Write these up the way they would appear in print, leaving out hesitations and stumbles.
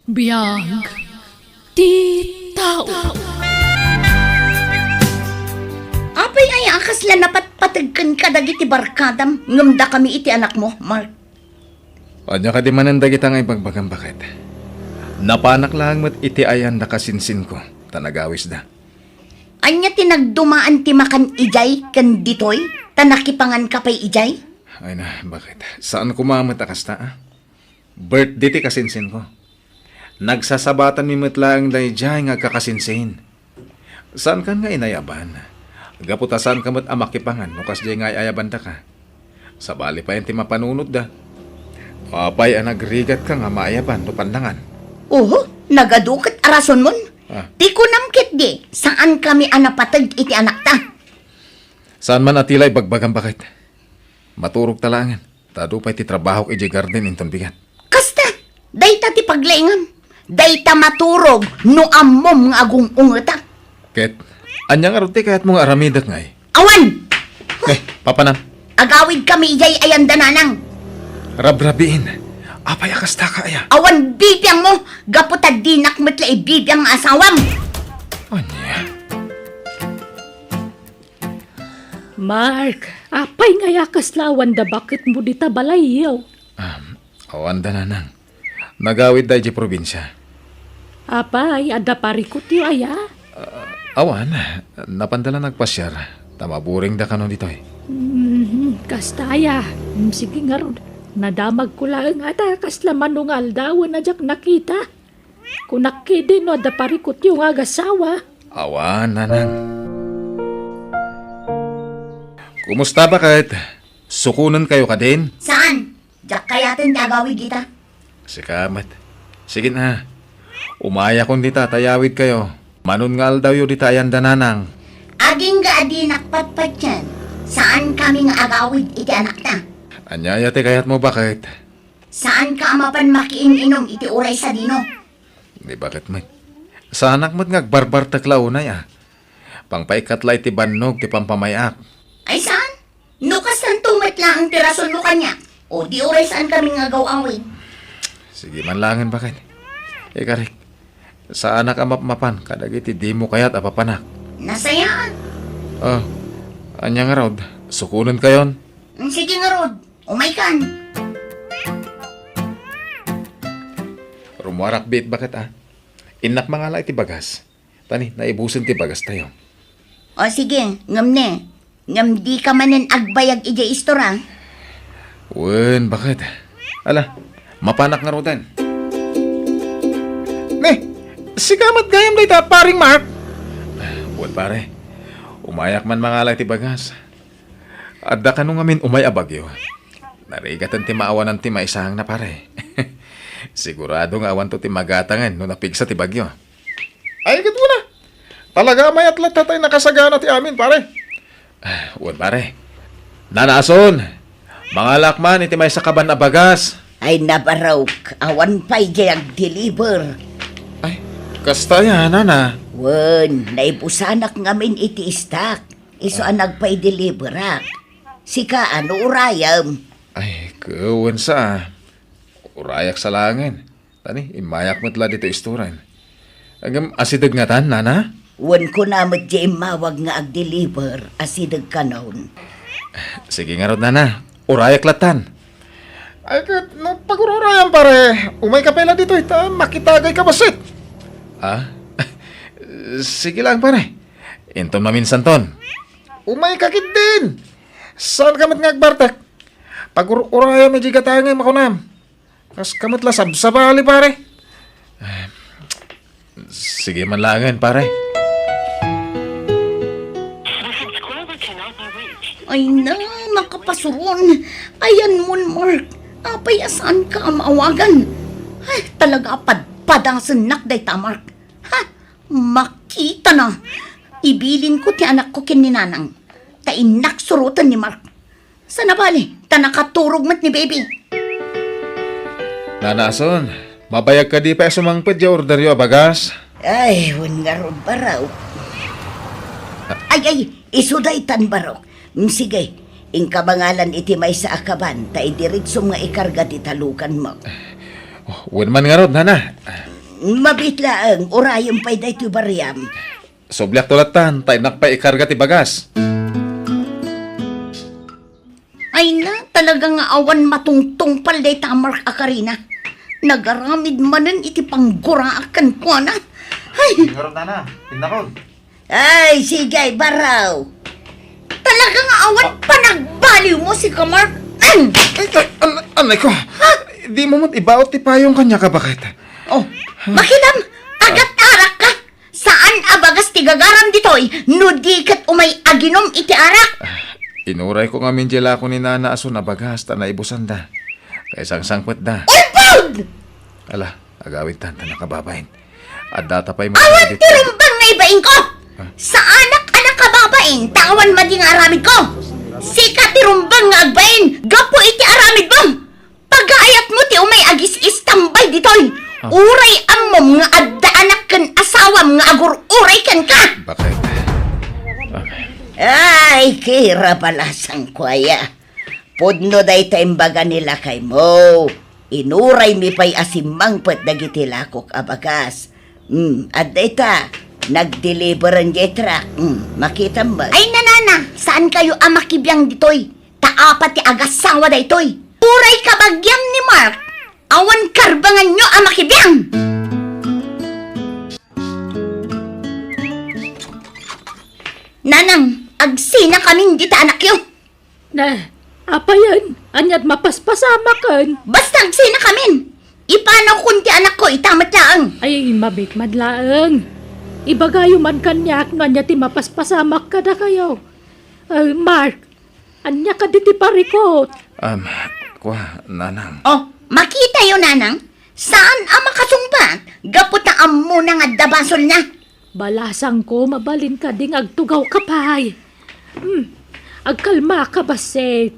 Biyag ti tao. Apay ay akas la napatpatagkan ka dagiti barkadam. Ngamda kami iti anak mo, Mark. Anya ka di mananda kita nga ibagbagang bakit. Napanak lang mat iti ayan nakasinsin ko. Tanagawis da. Anya tinagdumaan ti makan ijay kan ditoy? Tanakipangan ka pa'y ijay? Ay na, bakit? Saan kumamat akas ta, ah? Birthday ti kasinsin ko. Nagsasabatan mi matlaang dayjay nga kakasinsin. Saan kan nga inayaban? Gaputasan ka mat amakipangan, nukas jay nga ayaban ta ka. Sa bali pa yan ti mapanunod da. Apay ang nagrigat ka nga maayaban, no pandangan. Oho, nagadukat arason mon. Ah. Di ko namkit di, saan kami anapatag iti anak ta? Saan man atilay bagbagang bakit? Maturog talangan. Tado pa'y ti trabaho iji garden inton bigat. Kasta, dayta ti paglaingan. Dayta maturog, no ammom nga agong ungata. Ket, anyang aruti kayat mong aramidak ngay. Awan! Papanam. Agawid kami ijay ayan dananang. Rabrabiin. Apay akas ta ka aya. Awan bibiyang mo, gaputad dinak matla ibibiyang asawam. Anya. Mark, apay nga yakas lawan da bakit mo dita balayaw? Awan da nanang. Nagawid da iji probinsya. Apay, ada parikot ti aya? Awan, napandala nagpasyar. Tamaburing da kanon dito eh. Kastaya. Sige nga ron. Nadamag ko lang ata kasla manungal daw na jak nakita. Kung nakidi no ada parikot yung agasawa. Awan, nanang. Kumusta ba kahit sukunan kayo ka din? Saan? Diyak kayatin agawid kita. Sikamat. Sige na. Umaya kung di tatayawid kayo. Manungal daw yung ditayan dananang. Aging gaadi nakpatpat yan. Saan kami nga agawid iti anak na? Anyaya te kayat mo bakit? Saan ka amapan makiin-inom iti uray sa dino? Di bakit may? Sa anak mo't ngagbarbar taklaw na ya. Pangpaikatlay ti bannog ti pampamayak. Ay saan? Nukas ng tumat lang ang tirason mo kanya. O di uray saan kami nga gawawin? Sige man langin bakit? Karik. Sa anak amap-mapan kadagiti di mo kayat apapanak. Nasayaan. Oh, anyang rod. Sukunan kayon. Sige nga Rod, umay kan. Rumuarak bit bakit ah? Inak mga la iti bagas. Tani, naibusin ti bagas tayo. O sige, ngam ne. Ngam di ka manin agbayag ija istora. Wen, bakit? Ala, mapanak nga rodan. Sigamat gayam day ta, paring Mark. Wen pare, umayak man mga la iti bagas. Adda ka nung amin umay abagyo. Narigatan ti maawanan ti maisahang na pare. Sigurado nga awan to ti magatangan no napigsa ti bagyo. Ay, kat mo na. Talaga may atlat tatay nakasagana ti amin, pare. Wan, pare. Nanason, mga lakman iti may sakaban na bagas. Ay nabaraw, awan pa'y jayag deliver. Ay, kasta yan, nana. Wen, naibusanak ngamin iti istak. Iso ang nagpa'y deliverak. Sika ano urayam. Ay, kawan sa. Urayak sa langin. Tani, imayak mo't la dito isturan. Agam asidag nga tan, nana? Wen ko namat jay mawag nga ag-deliver asidag kanon. Sige nga rod, nana. Urayak latan. Ay, no, pag-ururayan pare. Umay ka pala dito, ita. Makitagay ka basit. Ah? Sige lang, pare. Inton maminsan ton. Umay kakit din. Saan kamat nga agbartak? Pag-ururayan may jigatangay makunam. Kas kamat la sabsabali, pare. Sige man langan, pare. Ay na, nakapasuron. Ayan mo, Mark. Apay asaan ka maawagan? Ay, talaga padang sanak day ta, Mark. Ha? Makita na. Ibilin ko ti anak ko kininanang. Tainak surutan ni Mark. Sana bali, ta nakaturog mat ni baby. Nanason, mabayag ka di pa sumangpid ya order yo bagas. Ay, wan nga ron baraw. Ay, isuday tan barok. Sige, ingkabangalan iti may sa akaban, ta idiritso nga ikarga ti talukan mo. Wen man nga rod, nana. Mabitla ang orayong pa'y da ito bariyam. Soblyak tulatan, tayo nakpaikarga ti bagas. Ay na, talaga nga awan matungtong palday tamar akarina. Nagaramid manan iti pangguraakan ko na. Ay, Ngaron na, tinakod. ay, sige, baraw. Talaga nga awan panagbaliw mo si Kamark. Anay ko, di mo mo't ibaot ti payong kanya ka bakit? Oh, makilam, agat-arak ka. Saan abagas ti gagaram ditoy? No di kat umay aginom iti arak. Inuray ko nga minjela ko ni Nana aso na bagas ta na ibusan da. Kaya sangpet da. Ulpod! Ala, agawit tan nakababain. At data pa'y Awan tirumbang nga ibain ko! Sa anak-anak kababain, tawan mading aramid ko! Sika tirumbang nga agbain, gapo iti aramid mo! Pag-aayat mo ti umay agis istambay ditoy! Uray amom nga adda anak kan asawam nga agur-uray kan ka! Bakit? Ay, kira pala sang kwaya. Pudno day taimbaga nila kay mo. Inuray mi pa'y asimang pat dagiti lakok abagas. At data, nag-deliveran di truck. Makita mo ba? Ay, nanana, saan kayo amakibiyang ditoy? Taapat ti agasawa da itoy. Uray kabagyam ni Mark. Awan karbangan nyo amakibiyang. Nanang, agsina kaming dita anak yo. Na, apa yan? Anyat mapaspasama kan. Basta agsina kamin. Ipanaw kunti anak ko, itamat lang. Ay, mabit madlaang. Ibagayo man kanyak, no anya ti mapaspasamak ka na kayo. Mark, anya ka di ti parikot. Nanang. Oh, makita yun, nanang. Saan ang makasumpat? Gapot na amo na nga dabasol na. Balasang ko, mabalin ka ding agtugaw kapay. Agkalma ka baset.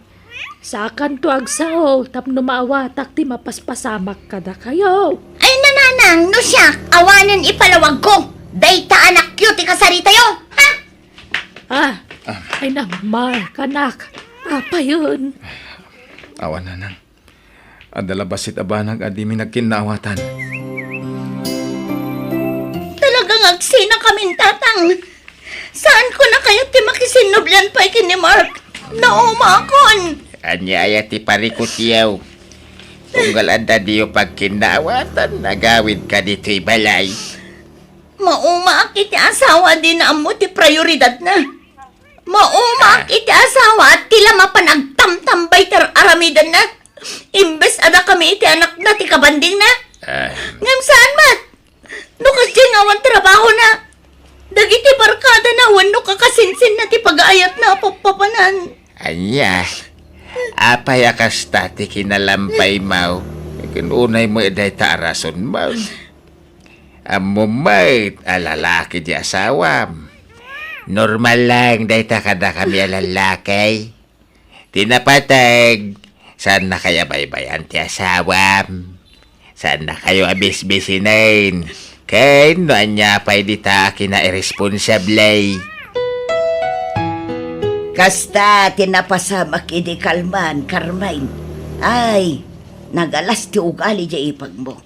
Sakan to agsao, tapno maawatak ti mapaspasamak ka na kayo. Ay, nananang, no siya, awanan ipalawag ko. Dayta anak cute kasarita yo, ha? Ay na, Mark, anak. Apa yun? Awan nanang. Adala basit abanag adimi nagkinawatan. Talagang agsina kaming tatang. Saan ko na kayo ti makisinublan pa ni Mark? Naumakon. Anya aya ti parikutiyaw. Tunggal anda diyo pagkinawatan, nagawid ka dito'y balay. Maumaak iti asawa din na amo ti prioridad na. Maumaak iti asawa at tila mapanagtamtambay ter aramidan na. Imbes ada kami iti anak na ti kabanding na. Ngam saan mat? No kasi ngawan trabaho na. Dagiti barkada na wano kakasinsin na ti pag-aayat na papapanan. Anya, apay akasta ti kinalampay mau. Kununay mo eday taarason mau. Amumait, alalaki di asawam. Normal lang, day ta kada kami alalaki. Tinapatag, saan na kaya baybayan ti asawam? Saan na kayo abis-bisinain? Kaya no anya pa'y di ta kina irresponsable. Kasta tinapasamak idi kalman, Carmine. Ay, nagalas ti ugali di ipag mo.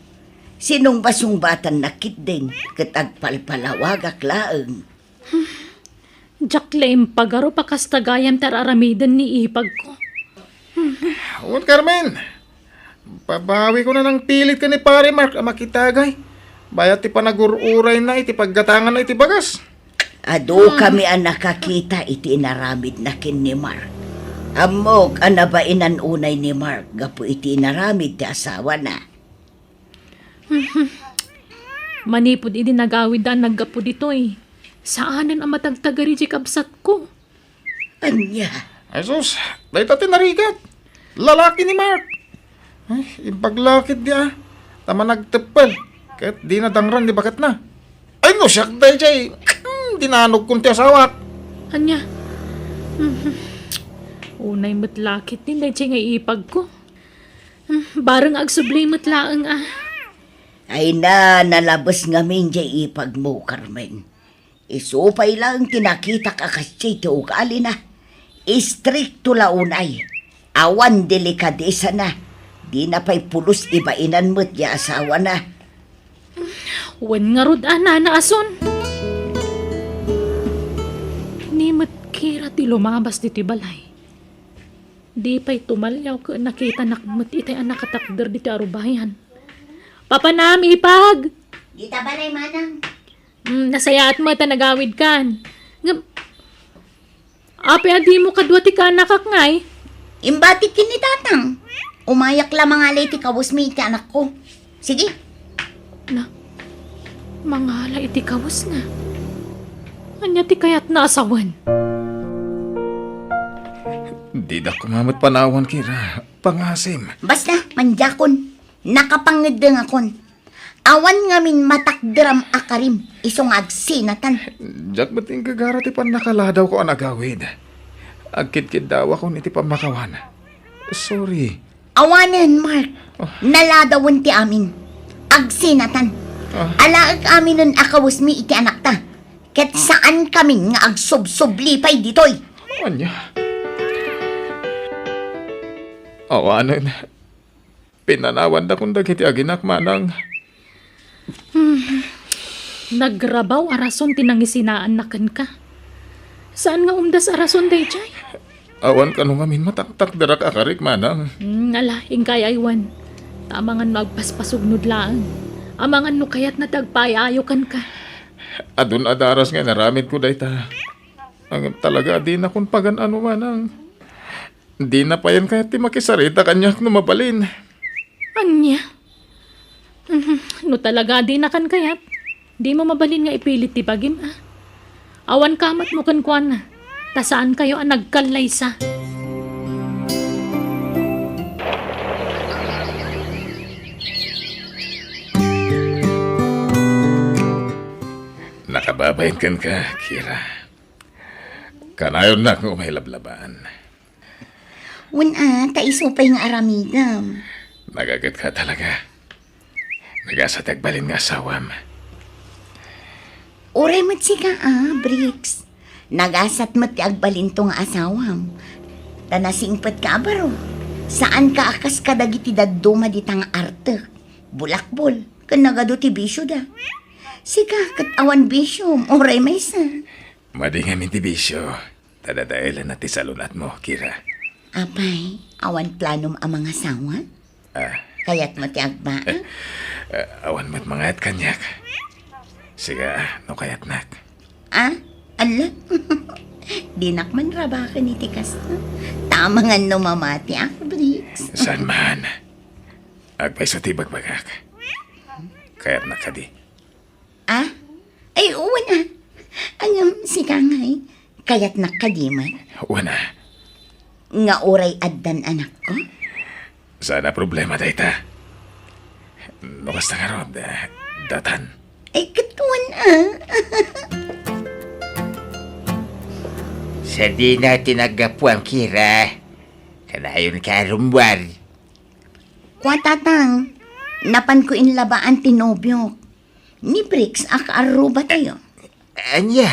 Sinong basong batan nakit din, katagpalpalawagak laeng. Jacqueline, pagaro pa kastagayam tararamidan ni ipag ko. Awan Carmen. Pabawi ko na ng pilit ka ni pare Mark makitagay. Bayat ti panagururay na iti paggatangan na iti bagas. Ado kami ang nakakita iti inaramid na kin ni Mark. Amok anabainan unay ni Mark, gapo iti inaramid ti asawa na. Manipod idi nagawid ang naggapo dito eh. Saanan ang matagtagari di kabsat ko? Anya, Ay sus, dahi tati narigat. Lalaki ni Mark. Ay, ipaglakit di Tama nagtepal. Kahit di na dangran di bakat na. Ay no, siyak dahil siya dinanog kong ti asawak. Anya? Unay matlakit din dahil siya nga ipag ko. Barang agsubli matlaang ay na nalabas ngamin di ipag mo, Carmen. Isupay lang tinakita ka kasi ti ugali na. Istrikto launay. Awan delikadesa na. Di na pa'y pulos ibainan mo't ya asawa na. Wen nga rod ana na ason. Nimot kira ti lumabas diti balay. Di pa'y tumalyaw ka nakita nakmut itay anak katakder diti arubayan. Papanami ipag! Dita balay manang. Nasayaat mo ta nagawid kan. Ape adi mo kadwa ti kanak ngay. Imbati kini tatang. Umayak lamang alay ti kawus mi iti anak ko. Sige. Na, mangala iti kawas na. Anya ti kayat na asawan. Di da kumamot panawan, Kira. Pangasim. Basta, manjakon. Nakapangedeng akon. Awan ngamin matakderam akarim. Isong agsinatan. Jak bating kagara ti pan nakaladaw ko ang agawid. Agkid-kid daw ako niti pamakawan. Sorry. Awanan, Mark. Naladawan ti amin. Agsinatan. Alaag amin nun akawus mi iti anak ta. Ket saan kami nga agsubsublipay ditoy. Anya? Awanan. Pinanawan da kung dagiti aginak manang. Nagrabaw arason tinangisinaan nakan ka. Saan nga umdas arason day chay? Awan ka nung amin mataktak darak akarik manang. Ala, ingkay aywan. Tamangan magpaspasugnod lang. Amangan no kayat na tagpayayo kan ka. Adun adaras nga naramid ko dayta. Ang talaga di na kung pagan ano manang. Di na pa yan kaya ti makisarita kanyak numabalin. Anya? No talaga di na kan kayat. Di mo mabalin nga ipilit ti bagim ah. Awan kamat mo kan kuan na. Tasaan kayo ang nagkalay sa. Nakababayin kan ka, Kira. Kanayon na kung may lablabaan. Wala, taisupay nga aramidam. Nagagat ka talaga. Nagasatagbalin nga asawam. Uray mat si ka Bricks. Nagasat mat ti agbalinto nga asawam. Tanasingpet ka baro. Saan ka akas kadagiti dadduma ditang arte? Bulakbol, kan nagado ti bisyo da. Sika, kat awan bisyo, uray may sa. Madingamin ti bisyo. Tadadaelan na ti salunat mo, Kira. Apay, awan planom ang mga sawa? Kaya't mo ti agba? Awan mo't mga at kanyak. Siga, no kayat nak. Ala? Dinak man rabakan ni tikas na. Tamangan no mamati Bricks. Saan man? Agpay sa tibag bagak. Kayat na kadi. Ay, uwan na. Angam, si Kangay. Kaya't nakadiman. Wana, Nga oray addan anak ko? sana problema dayta. Nukas na nga ron, datan. Ay, katuan Sa di natin nagapuan, Kira. Kanayon ka rumbar. Kwatatang, napan ko inlabaan tinobyo. Ni Bricks, akaaruba tayo. Anya?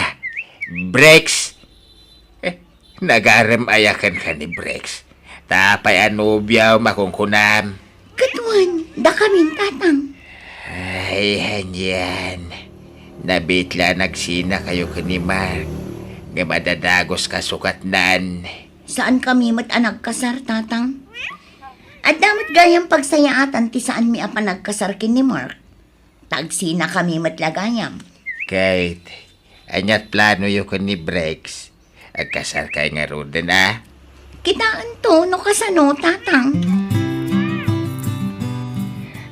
Brex? Nagaram ayakan ka ni Brex. Tapay anubyaw makungkunam. Katuan, da kamin tatang. Ay, hanyan. Nabitla nagsina kayo kanimar. Nga madadagos kasukatnan. Saan kami mat anagkasar, tatang? At damat gayang pagsayaatan ti saan mi apa nagkasar kin ni Mark. Tagsina kami matlagayam. Kahit, anyat plano yun ko ni Brex. Agkasar kay nga roden Kitaan to, no kasano, tatang?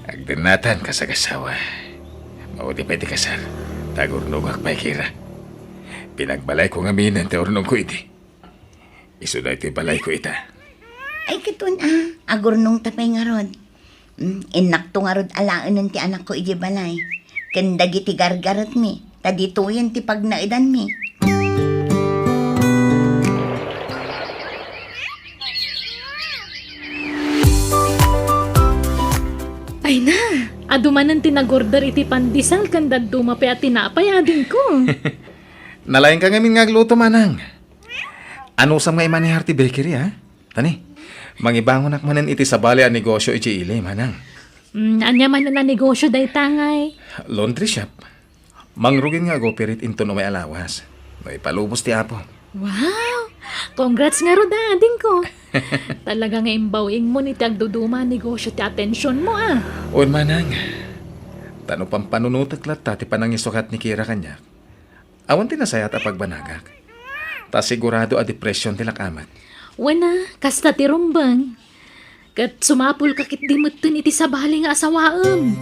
Agdanatan ka sa kasawa. Maudi pa iti kasar. Tagurnong akpay, Kira. Pinagbalay ko nga minan te ornong ko iti. Isuday iti balay ko ita. Ay, katuan agurnong tapay nga rod. Inak to nga rod alaan ti anak ko iti balay. Kendagi ti gargarot mi. Tadituyan ti pagnaidan mi. Ay na, adumanan tinagorder iti pandisal kan daduma pa at tinapay ading ko. Nalayan ka ngamin nga agluto, manang. Ano sam nga iman ni Hearty Bakery, ha? Tani, mangibangon akmanan iti sa bali ang negosyo iti ili, manang. Anya man na negosyo day tangay. Laundry shop. Mangrugin nga go-operate into no may alawas. May palubos ti Apo. Wow! Congrats nga ro dading ko. Talaga nga imbawing mo ni ti agduduma negosyo ti atensyon mo ah. Un manang. Tano pang panunutat lat ti panang isukat ni Kira kanya. Awan ti nasayat a pagbanagak. Ta sigurado a depresyon ti lakamat. Wana, kasta ti rumbang. Kat sumapul kakit di mutun iti sabali nga asawaam.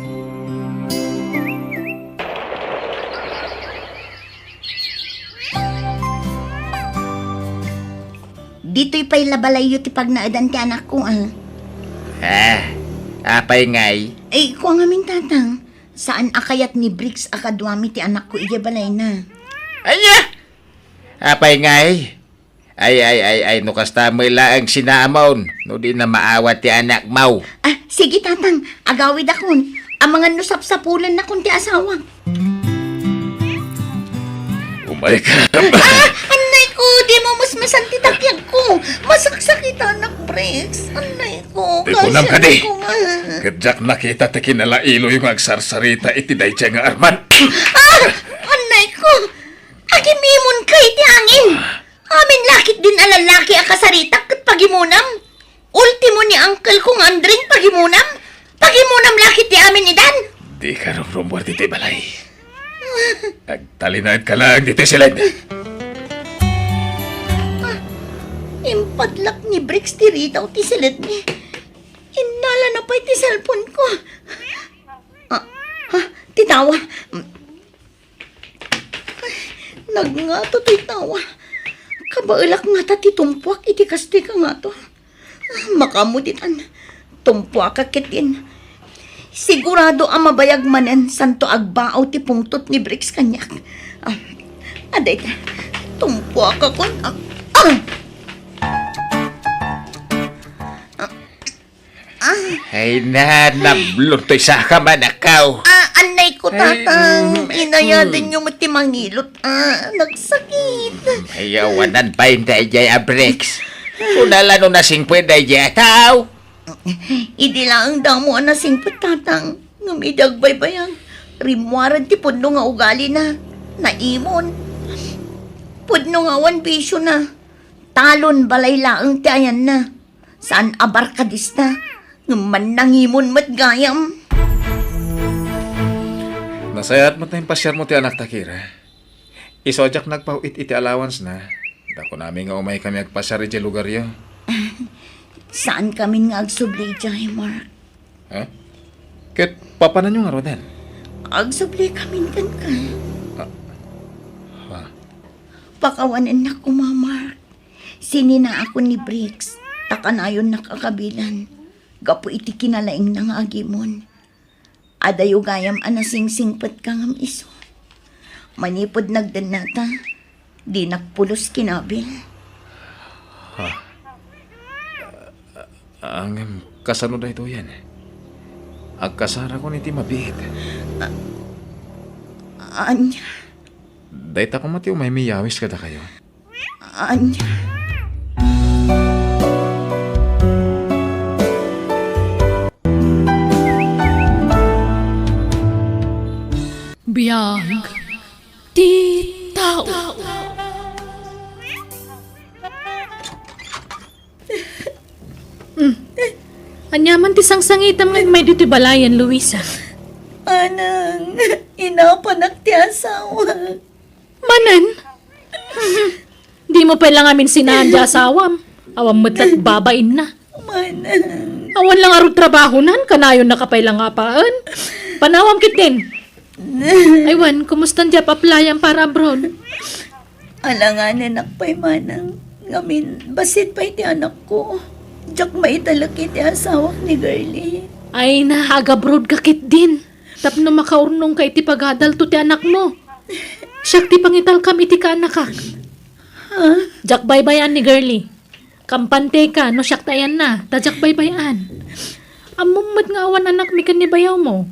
Dito'y pa'y labalayo ti pagnaadan ti anak ko, ah. Apay ngay. Ay, ko nga min tatang. Saan akayat ni Briggs akadwami ti anak ko iya balay na. Anya! Apay ngay. Ay, no kasta mo ilaang sinaamon. No di na maawat ti anak mau. Ah, sige tatang, agawid akon. Ang mga nusap-sapulan na kun ti asawa. Umay ka. Anay ko, di mo mas masanti takyan ko. Masaksakit anak, Briggs. Anay ko, Di ko nam ka di. ko nga. Kadyak nakita ti kinalailo yung agsarsarita iti dayjay nga arman. Anay ko, agimimon kay ti angin. Amin lakit din alalaki akasaritak kat pagimunam. Ultimo ni uncle kong Andring pagimunam. Pagimunam lakit ti amin idan. Di ka rumrumbor diti balay. Agtalinad ka lang diti silid. Impadlak ni Briggs ti Rita o ti silid ni. Inala na pa ti cellphone ko. Titawa. Nagngato ti tawa. Kabailak nga ta ti tumpuak iti kasti ka nga to. Makamuditan. Tumpuak kakitin. Sigurado ang mabayag manen santo agbaaw ti pungtot ni Briggs kanyak. Aday ka. Tumpuak ako. Ay na, nablutoy sa kamanakaw. Anay ko tatang. Inaya din yung matimangilot. Nagsakit. Ay, awanan pa yung dayjay abrex. Unala no nasing pwede dayjay ataw. Idi lang ang damo na singpot tatang. Ngumidag baybayang. Rimwaran ti pudno nga ugali na. Naimon. Pudno nga wan bisyo na. Talon balay laang ti ayan na. Saan abarkadis na. Ngaman nangimon mat gayam. Nasayat mo tayong pasyar mo ti anak takira. Isojak nagpauit iti allowance na. Dako namin nga umay kami agpasyar iti lugar yo. Saan kami nga agsubli dyan, Mark? Ha? Ket papanan nyo nga rodan. Agsubli kami kan ka. Ha? Pakawanan na ko, Mark. Sinina ako ni Briggs. Takanayon nakakabilan. Gapo iti kinalaing ng agimon. Adayo gayam anasing-singpat ka ngam iso. Manipod nagdanata. Di nakpulos kinabil. Ang kasano na ito yan. Agkasara ko ni ti mabihit. Anya, Dahit ako mati umay miyawis kada kayo. anya. Biyag. Ti tao. Anyaman ti sangsangitam nga may dito balayan, Luisa. Anang, inapanak ti asawa. Manan? Di mo pa lang amin sinadya asawam. Awam mo't babain na. Manang. Awan lang aro trabaho nan, kanayon nakapailang apaan. Panawam kit din. Aywan, kumusta dyan paplayan para abroad? Alanganan akpay manang. Ngamin, basit pa iti anak ko. Diyak maitalaki iti asawa ni Girlie. Ay na, aga-abroad ka kit din. Tapno makaurnong ka iti pagadal to ti anak mo. Siyak ti pangital kam iti ka anak ka. Jak baybayan ni Girlie. Kampante ka, no siyak tayan na. Tajak baybayan. Amumad nga awan anak mi kan ni bayaw mo.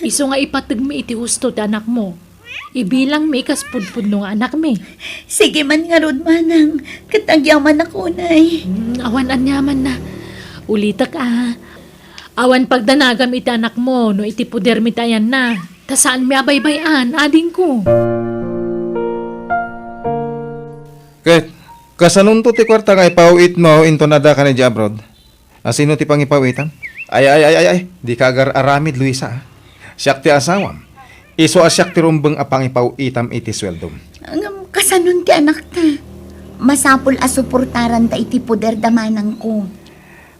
Iso nga ipatag mi iti husto ti anak mo. Ibilang mi kas pudpud no nga anak mi. Sige man nga rod manang. Katagyaman ako nay. Awan anyaman na. Ulitak Awan pagdanagam iti anak mo, no iti puder mi tayan na. Ta saan mi abaybayan, ading ko. Ket, kasanun to ti kwarta nga ipauit mo into nada ka ni di abroad? Asino ti pangipawitan? Ay, di ka agar aramid, Luisa. Siyak ti asawam. Iso asyak ti rumbeng apang ipauitam iti sweldom. Kasanon ti anak ta. Masapul a suportaran ta iti puder damanang ko.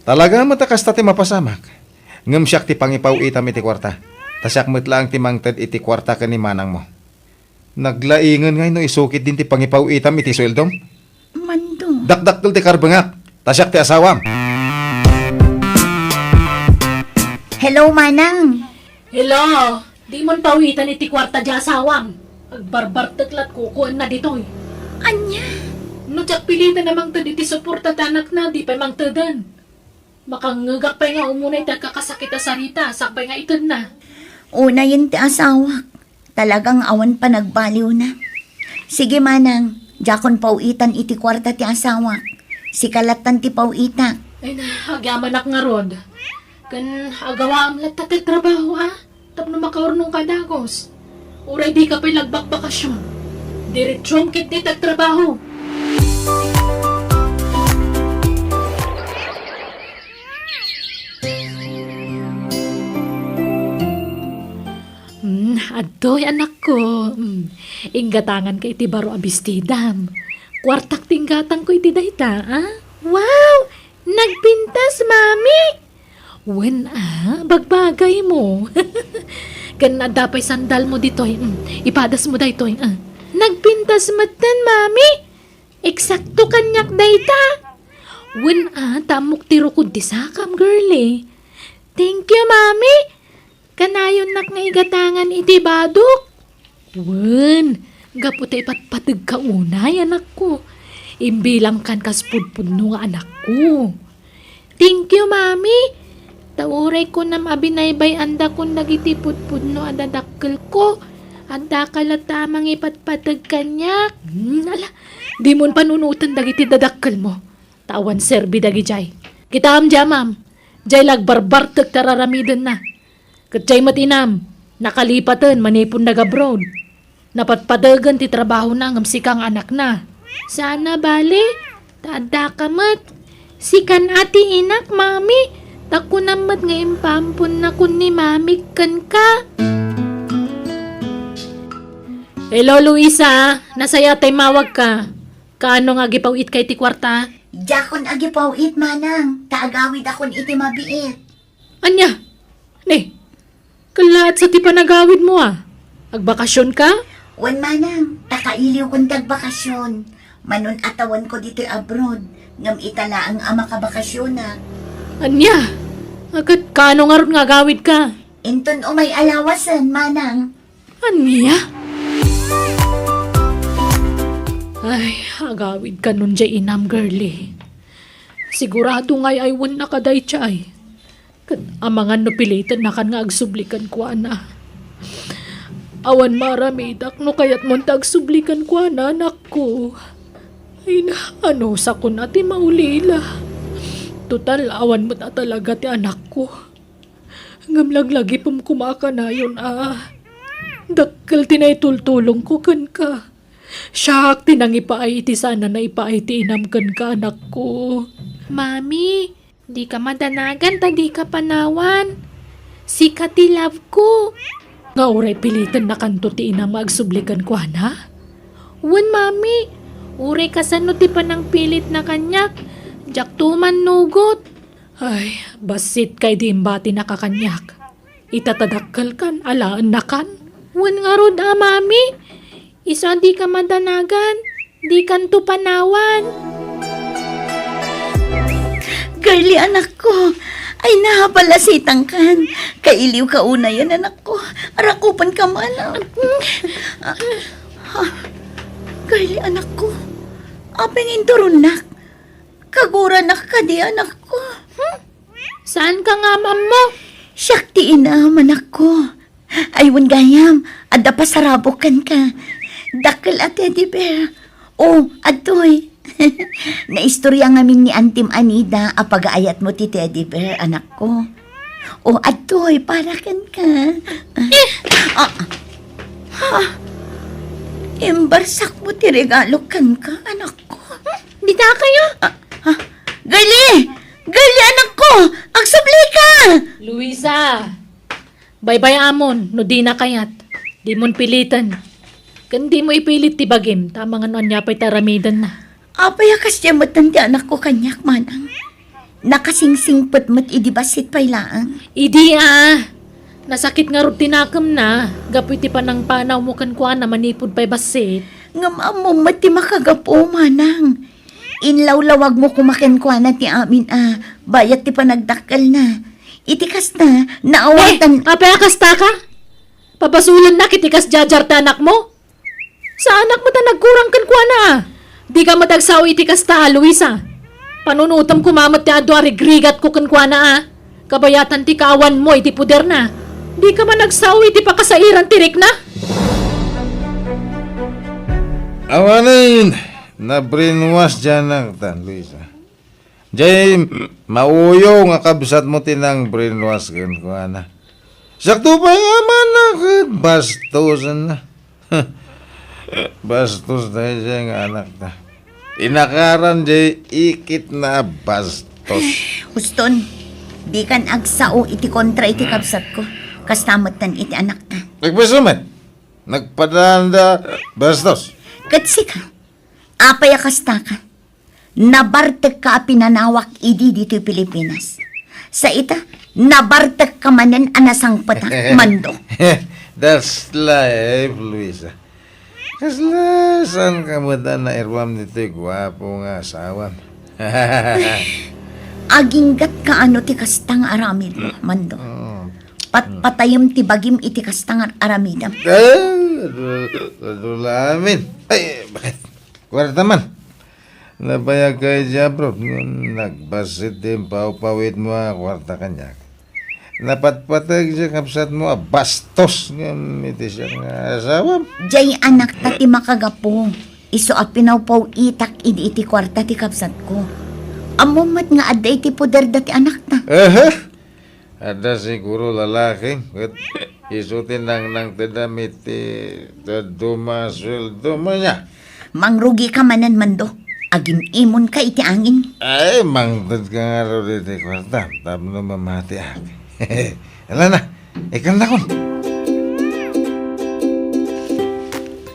Talaga matakas ta ti mapasamak. Ngem siyak ti pangipawitam iti kwarta. Tasyak metlang ti mangted iti kwarta ka ni manang mo. Naglaingan ngay no isukit din ti pangipawitam iti sweldom. Mando. Dakdakkel ti karbengak. Tasyak ti asawam. Hello, Manang. Hello, di mon pawitan iti kwarta di asawam. Agbarbar teklat kukuan na ditoy. Anya? No tsak pilitan namang to iti suporta tanak na, di pa mang tadan. Makangagak pa nga umunay ta kakasakit a sarita, sakpay nga itan na. Una yun ti asawak. Talagang awan pa nagbaliw na. Sige, Manang. Jakon pauitan iti kwarta ti asawak. Sikalatan ti pauita. Ay na, agyamanak nga rod. Kan agawa am latta ti trabaho tapno makaurnong kadagos. Uray di ka pa'y lagbak bakasyon. Diretsyon kit di tagtrabaho. Adoy anak ko. Inggatangan ka iti baro abistidam. Kwartak tinggatang ko iti dayta, Wow! Nagpintas, mami! Wen bagbagay mo. Kan dapay sandal mo ditoy. Ipadas mo daytoy. Nagpintas matan, mami. Eksakto kanyak dayta. Wen tamok tiro ko disakam, girlie. Thank you, mami. Kanayon nak nga igatangan iti badok. Wen, gaputa ipatpatag ka unay, anak ko. Imbilang kan kaspudpudno nga anak ko. Thank you, mami. Tauray ko na mabinaybay anda kung nagitipudpudno adadakkel ko. Anda kalatamang ipatpatag kanyak. Ala, di mon panunutan dagiti dadakkel mo. Tawan serbi dagi jay. Kita jamam. Jay lagbarbar tagtararamidan na. Katjay matinam. Nakalipatan manipon nag-abroad. Napatpadagan ti trabaho na ngam sikang anak na. Sana bali. Tada kamat. Sikan ati inak, mami. Tako namat nga impampun na kun ni mami kan ka. Hello, Luisa. Nasaya tay mawag ka. Kaano nga gipawit kay ti kwarta? Jakon agi pauit, Manang. Taagawid akon iti mabiit. Anya? Ne, kalaat sa ti panagawid mo Agbakasyon ka? Wan, Manang. Takailiw kong tagbakasyon. Manon atawan ko dito abroad. Ngam itala ang ama ka bakasyon na. Anya? Agad kaano nga ron nga gawid ka? Inton umay alawasan, Manang. Anya? Ay, agawid ka nun dya inam, girlie. Sigurado nga'y aywan na kaday chay. Kat amangan no pilitan na kan nga agsublikan ko na. Awan maramidak no kayat montag sublikan ko na, anak ko. Ay na, ano sa kun ati maulila. Total, awan mo na talaga ti anak ko. Ngamlaglagi pum kumaka na yun Dakkel tinaytultulong ko kan ka. Siyak tinang ipaay iti sana na ipaay ti inam kan ka, anak ko. Mami, di ka madanagan ta di ka panawan. Sika ti love ko. Nga uray pilitan na kanto ti inam agsublikan ko, na? Wan, mami. Uray kasano ti panang pilit na kanyak. Jak tuman nugot. Ay, basit kay di imbati nakakanyak. Itatadakkel kan, alaan na kan. Wan nga rod, mami. Isa di ka madanagan. Di kanto panawan. Girlie, anak ko. Ay, nahapalasitang kan. Kailiw ka una yan, anak ko. Arakupan ka man. Girlie, anak ko. Apeng indurunak. Kagura na ka di, anak ko. Saan ka nga, mo? Syakti inam, anak ko. Aywan gayam. Adda pa sarabukan ka. Dakkel at teddy bear. Oh, adoy. Naistorya ngamin ni Antim Anida apagaayat mo ti teddy bear, anak ko. O atoy, para kan ka. Imbarsak mo ti regalo kan ka, anak ko. Di ta kayo? Gali! Gali, anak ko! Agsabli ka! Luisa! Bye-bye amon, no di na kayat. Di mon pilitan. Kandi mo ipilit ti bagim, tama nga noon niya pa'y taramidan na. Apay akas siya matandi anak ko kanyak manang. Nakasingsingpot mo't idibasit pa'y laang. Idi nasakit nga rin tinakam na. Gapoy ti panang panaw mo kan kuha na manipod pa'y basit. Nga maamong mati makagapo manang. Inlawlawag mo kumakin kwa na ti amin bayat ti panagdakal na. Itikas na, naawatan. Apay akasta ka? Papasulan na kitikas jajar ta anak mo? Sa anak mo ta nagkurang kan kuha na Di ka madagsaw itikas ta, Luisa. Panunutam kumamat ti ado arigrigat ko kan kuha na Kabayatan ti kawan mo iti puder na. Di ka man nagsaw iti pakasairan tirik na. Awanin, na brainwash dyan ang tan, Luisa. Jay, mauyo nga kabsat mo tinang brainwash kan ko, ana. Sakto pa nga man nakit, bastosan na. Bastos na siya nga anak na. Inakaran, Jay, ikit na bastos. Huston, di kan agsao iti kontra iti kabsat ko. Kastamot tan iti anak na. Nagpasumat, nagpadanda bastos. Katsi ka, apay akasta ka. Nabartek ka pinanawak idi dito Pilipinas. Sa ita, nabartek ka manen anasang pata, mando. That's life, Luisa. Kasla, saan ka mo na irwam nito gwapo nga asawam? Aginggat ka ano ti kastang aramid mo, mando. Patayam ti bagim iti kastang aramidam. Adulamin. Ay, bakit? Kwarta man. Nabayag kay Jabrod. Nagbasit din pawit mo kwarta kanyak. Napatpatag siya kapsat mo bastos. Iti siya nga asawam. Jay anak ta ti makagapo. Iso a pinawpaw itak iti kwarta ti kapsat ko. Amumat nga aday ti poder dati anak na. Ada siguro lalaki. Isutin nang tadamit taduma sweldo mo niya. Mangrugi ka manan mando. Agim imon ka iti angin. Ay, mangtad ka nga ro dito kwarta. Tapno mamati ako. Alam na, ikan na kon.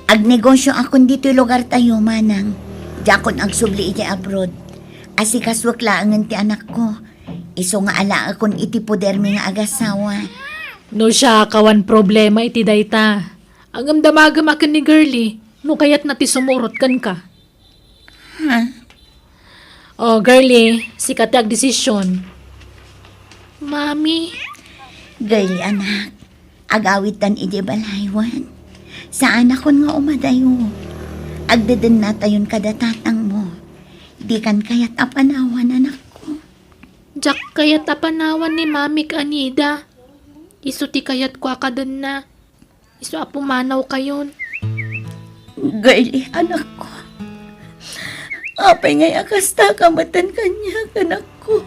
Agnegosyo akon dito lugar tayo manang. Jakon ag subli iti abroad. Asikaswak laangan ti anak ko. Iso nga ala akon iti poder mi nga agasawa. No siya kawan problema iti dayta. Ang amdamagam akan ni girly. No kayat na ti sumurot kan ka. Oh, girly, sikat ag desisyon. Mami, Girly anak, agawitan iti balaywan. Saan akon nga umadayo? Agdadan na tayon kadatatang mo. Di kan kayat apanawan anak ko. jak kayat apanawan ni Mami kanida. Isu ti kayat kwa kadan na. Isu apumanaw kayon. Girly anak ko. Apay ngay akasta kamatan kanya anak ko.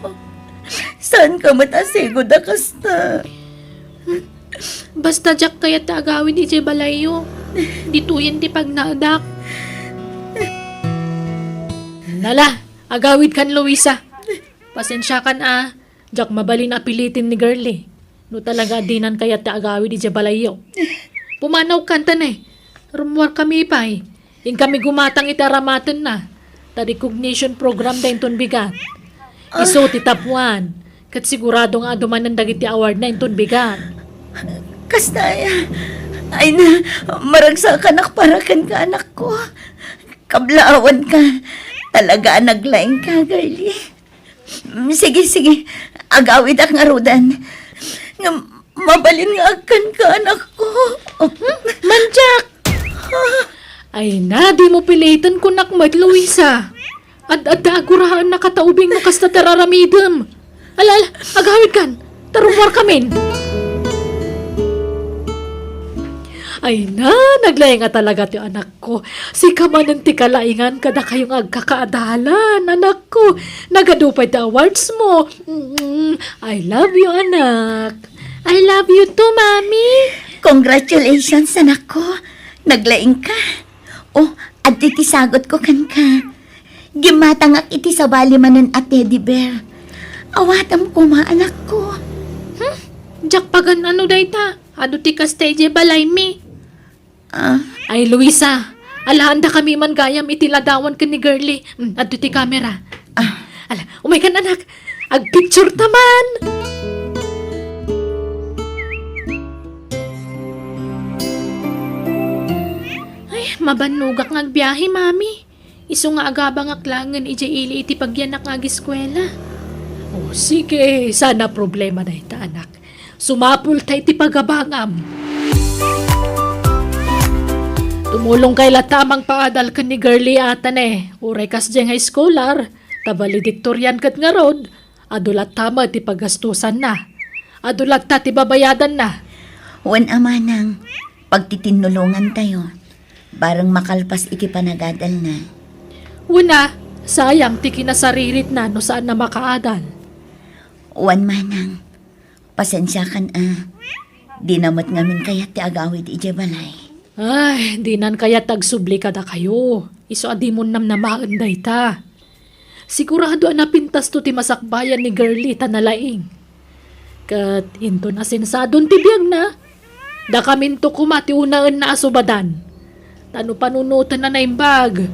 Saan ka matasigod akasta? Basta jak kayat agawin di balayo. Dituyin ti pagnaadak. Nala, agawid kan Luisa. Pasensya kan jak mabalin apilitin ni girly. No talaga dinan kayat ti agawid di balayo. Pumanaw kantan Rumwar kami pa'y. Yung kami gumatang itaramatan na. Ta recognition program da inton bigat. Iso ti top 1. Kat sigurado nga dumanan dagiti award na inton bigat. Kastaya. Ay na, maragsa ka nakparakan ka anak ko. Kablawan ka. Talaga naglaing ka, girlie. Sige, sige. Agawid ak nga rudan. Mabalin nga akan ka anak ko. Manjak! Ay na, di mo pilitan ko nakmad, Luisa. At agurahan na kataubing mo kasta tararamidam. Alala, agawid kan. Tarumwar kamin. Ay na, naglayang nga talaga ti anak ko. Si kamanan ti kalaingan kada kayong agkakaadalan, anak ko. Nagadupay ti awards mo. I love you, anak. I love you too, Mami. Congratulations, anak ko. Naglaing ka. Oh, at iti sagot ko kan ka. Gimatangak iti sa bali manan at teddy bear. Awatam ko anak ko. Jack pagan ano dayta? Ado ti ka stage balay mi. Ah, Ay, Luisa, alahanda kami man gayam itiladawan ka ni girly. Ado ti camera. Ala, umay kan anak. Ag-picture taman. Ay, mabanugak ng biyahe, Mami. Iso nga agabang aklangan iti ili iti pagyanak nga giskwela. Oh, sige, sana problema na ita, anak. Sumapul tayo ti pagabangam. Tumulong kay latamang paadal ka ni girly atan Uray kas diyang high schooler. Tabalediktoryan kat nga rod. Adulat tama ti pagastusan na. Adulat ta ti babayadan na. wan amanang. Pagtitinulungan tayo. Barang makalpas iti panagadal na. Una, sayang ti kinasaririt na no saan na makaadal. Wan manang. Pasensya kan Di namot ngamin kaya ti agawid iti balay. Ay, di nan kaya tagsubli kada kayo. Iso adi mo nam na maanday ta. Sigurado na pintas to ti masakbayan ni girly ta nalaing. Kat into na sensadon ti biyag na. Da kamin to kumati unaan na asubadan. Tano panunutan na naimbag.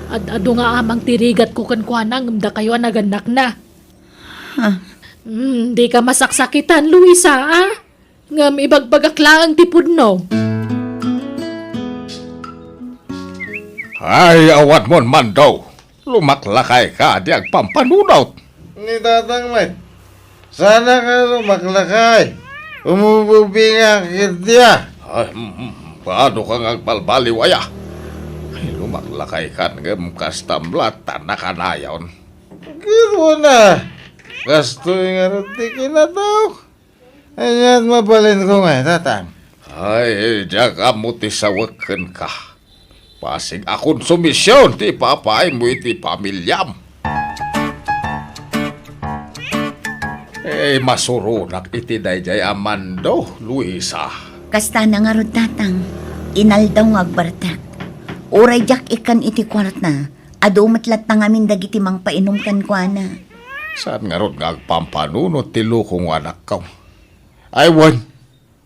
At ado nga amang tirigat ko kankwanang da kayo naganak na. Di ka masaksakitan, Luisa, Ngam ibagbagakla ang tipod no. Ay, awat mon man daw. Lumaklakay ka di agpampanunot. Ni Tatang May, sana ka lumaklakay. Umububi nga kitya. Ay, paano kang agbalbaliwaya? Ay, lumaklakay ka ng kastamlatan na kanayon. Kito na. Gastoy nga roti kinataw. Ayan mabalin ko nga, Tatang. Ay, diyak amuti sa wakan ka. Pasig akong sumisyon, ti papay mo iti pamilyam. Masurunak iti dayjay amando, Luisa. Kasta na nga rod tatang. Inaldaw nga agbartak. Uray jak ikan iti kwarat na. Ado matlat na ngamin dagiti mang painom kan kwa na. Saan nga ron nga agpampanunot ti lukong anak ka? Ay, wan,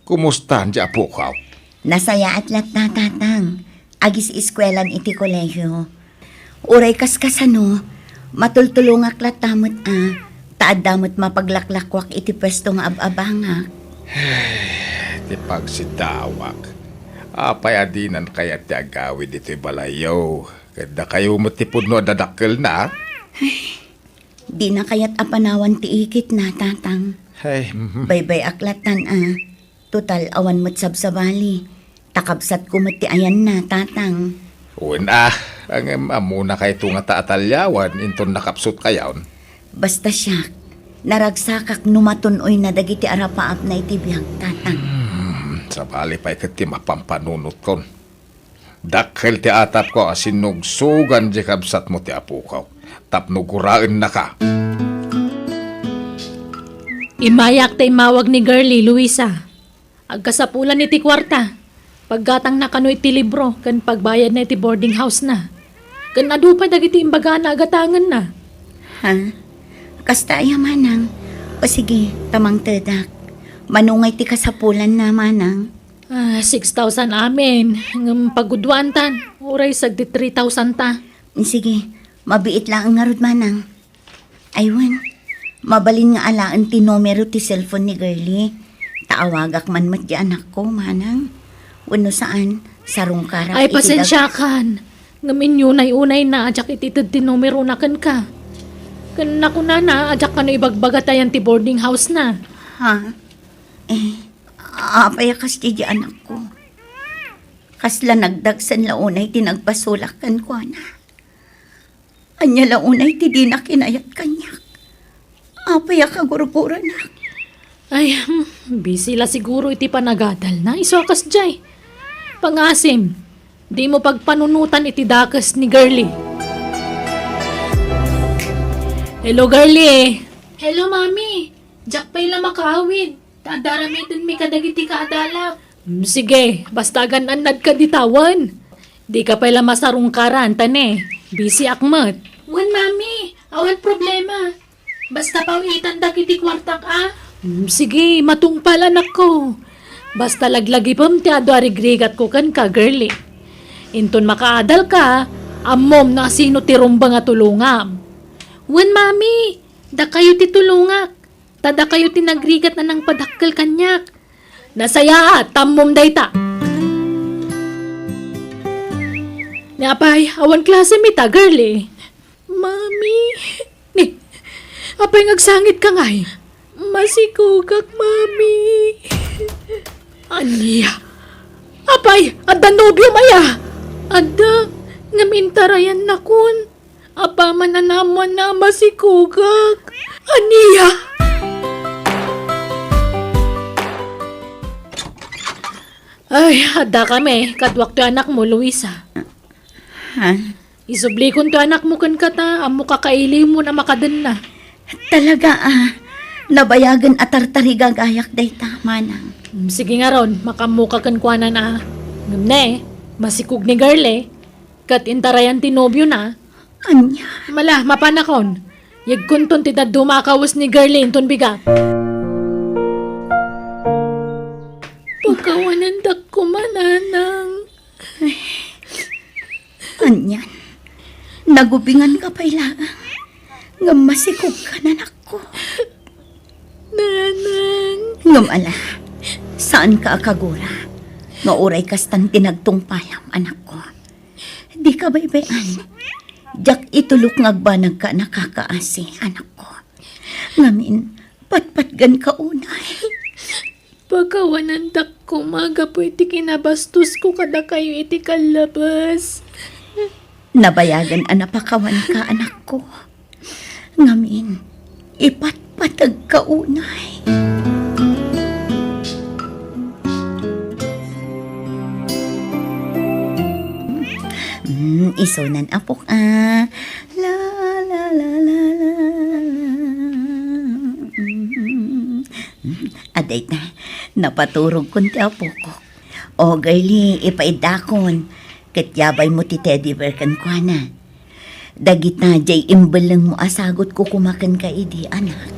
kumusta di apo ka? Nasaya at lat na tatang. Agis iskwelan iti kolehyo. Uray kaskasano. Matultulungak lat tamot Taad damot mapaglaklakwak iti pwesto nga ababangak. Ti pagsitawak. Apay adinan kaya ti agawid iti balayaw. Kada kayo matipod no dadakkel na. Di na kaya't apanawan ti ikit na tatang. Ay, Baybay aklatan Total awan mo't sabsabali. Takabsat kumot ti ayan na tatang. una, ang amuna kay tunga taatalyawan, inton nakapsut kayaon. Basta siya. Naragsakak numatunoy na dagiti arapaap na iti biyag tatang. Sa bali pa'y kati mapampanunot kon. Dakkel ti atap ko asinugsugan di kabsat mo ti apukaw. Tapnuguraan na ka. Imayak tay mawag ni girly, Luisa. Agkasapulan ni ti kwarta. Paggatang na kano iti libro, kan pagbayad na iti boarding house na. Kan adupay dagiti imbaga na agatangan na. Ha? Kasta ay manang. O sige, tamang tedak. Manungay ti kasapulan na manang. 6,000 amin. Ng pagudwantan. Uray sagdi 3,000 ta. Sige, mabiit lang ang ngarod manang. Aywan, mabalin nga alaan ti numero ti cellphone ni girly. Taawagak man mat di anak ko manang. Uno saan, sarong karap. Ay, pasensya kan. Ngamin yunay-unay na ajak ititid ti numero na kan ka. Kan ako na ajak ka no ibagbagatayan ti boarding house na. Ha? Apaya kas di anak ko. Kasla nagdagsan launay ti nagpasulakan ko na. Anya launay ti di na kinayat kanyak. Apaya ka gurugura na. Ay, busy la siguro iti panagadal na. Iso akas jay. Pangasim, di mo pagpanunutan iti dakas ni Girlie. Hello, Girlie. Hello, Mami. Jack pa'y lang makaawid. Tadaramitin mi kadagiti kaadalak. Sige, basta gananad ka ditawan. Di ka pa'y lang masarungkaran, tane. Busy akmat. Wan, Mami. Awan problema. Basta pawitan dagiti kwartak, ah. Sige, matungpal anak ko. Basta laglagi pam ti ado arigrigat ko kan ka, Girlie. Inton makaadal ka, amom na sino ti rumba nga tulungam. Wan, Mami, da kayo ti tulungak. Tada kayo ti nagrigat na ng padakkel kanyak. Nasaya tammom dayta. Apay, awan klase mi ta, Girlie. Mami, ni, apay ngagsangit ka ngay. Masikugak, Mami. Aniya. Apay, adda nobyo maya. Adda, ngamintarayan na kun. Apa mananaman na masikugak. Aniya. Ay, adda kami. Kadwak to anak mo, Luisa. Ha? Isubli kun to anak mo kan kata. Amo kakaili mo na makadan na. Talaga nabayagan atartariga gayak day tama nang. Sige nga ron, makamuka kan kuana na. Ngamne, masikug ni Girlie. Kat intarayan tinobyo na. Anya, Mala, mapanakon. Yag kunton ti dumakawas ni Girlie inton bigat. Pagkawanan dak ko mananang. anyan. Nagubingan ka pa ilang. Nga masikog ka na nako. Nanang. Ngam ala, saan ka akagura? Nga uray kastan tinagtungpalam anak ko. Di ka baybayan. Jak itulok ngagbanag ka nakakaasi anak ko. Ngamin, patpatgan ka unay. Pagkawanan dak ko magapoy ti kinabastos ko kada kayo iti kalabas. Nabayagan anapakawan ka anak ko. Ngamin, ipatpatag ka unay. Isunan apok La la la la la Aday na, napaturog kun ti apok ko. O Girlie, ipaidakon. Katyabay mo ti teddy bear kan kwa na. Dagit na jay imbel lang mo asagot ko kumakan ka idi anak.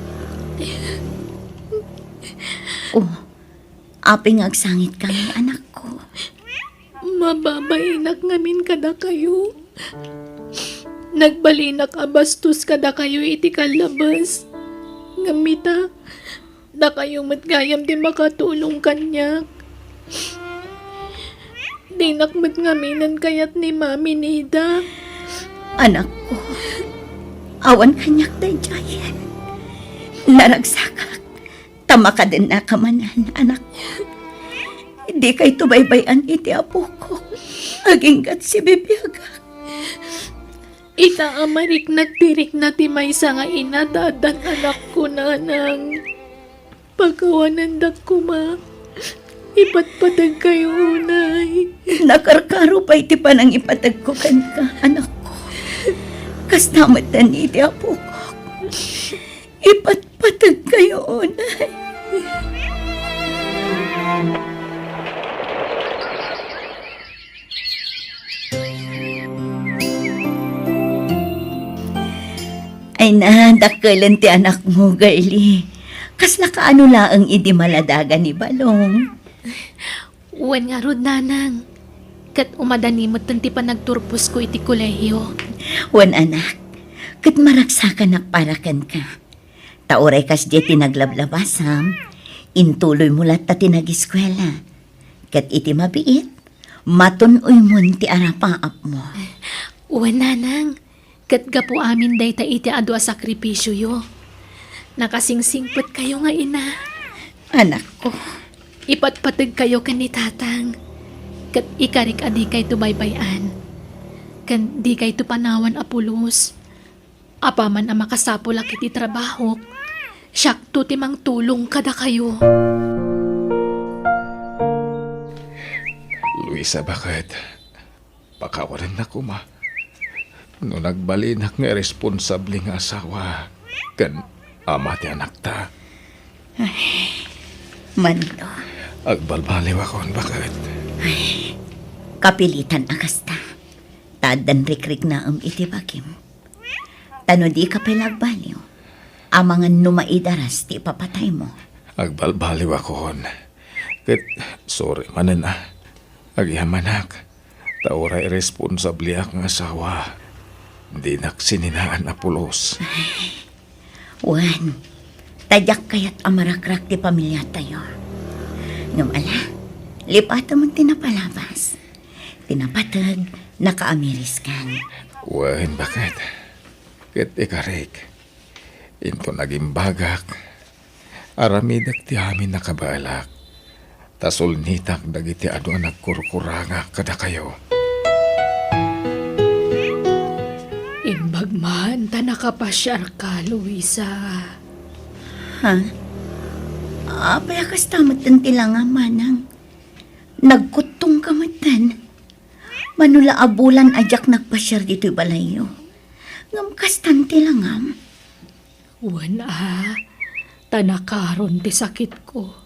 Oh, aping agsangit ka ng anak ko. Mababainak ngamin kada kayo. Nagbalinak abastos kada kayo iti kalabas. Ngamita, da kayo matgayam di makatulong kanyak. Di nakmat ngaminan kayat ni Mami Nida. Anak ko, awan kanyak day jayan. Naragsakak, tama ka din na kamanan, anak ko. Di kay tubaybayan iti apo ko. Aginggat si bibiyagak. Ita amarik nagtirik na ti maysa nga ina dadan anak ko nanang. Pagkawanan dak ko ma. Ipatpatag kayo unay. Nakarkaro pa iti panang ipatag ko kan ka, anak ko. Kastamatan iti apo ko. Ipatpatag kayo unay. Ay na, dakkelan ti anak mo, Girlie. Kasla ka ano laang idi maladaga ni Balong. Uwan nga rod nanang. Kat umadanimot tanti pa nagturpos ko iti kolehiyo. Wan anak, kat maragsakan nakparakan ka. Tauray kas di tinaglablabasam, intuloy mo lat ta tinagiskwela. Kat iti mabiit, matunoy mo ti arapaap mo. Uwan nanang. Kat gapo amin day ta iti adu a sakripisyo yo. Nakasingsingpet kayo nga ina. Anak ko, Ipatpatag kayo kan ni tatang. Kat ikarik adi kay tubaybayan. Kan di kay tupanawan apulos. Apaman ang makasapol iti trabaho. Siyak to timang tulong kada kayo. Luisa, bakit? Pakawalan na ko, ma. No nagbalinak nga responsable nga asawa, kan ama ti anak ta. Mando, Agbalbaliw ako, bakit? kapilitan akasta. Tadan rikrik na iti bagim. Tano di ka palagbaliw. Amangan numaidaras ti papatay mo. Agbalbaliw ako, ket sorry manan Agyamanak, tauray responsable ak nga asawa. Di naksininahan na pulos. Wan, tadyak kayat amarakrak ti pamilya tayo. Ngam ala, lipata mo tinapalabas. Tinapatag, nakaamiris kan. Wen, bakit? Ket ikarik. Into naging bagak. Aramidak ti amin nakabalak. Tasol nitak dagiti ado anak kurkuranga kada kayo. Imbag man, ta nakapasyar ka, Luisa. Ha? Apay akas tamat ng tilanga manang. Nagkutong kamatan. Manula abulan ajak nagpasyar dito'y balayo. Ngam kastan tilangam. Wan tanakaron ti sakit ko.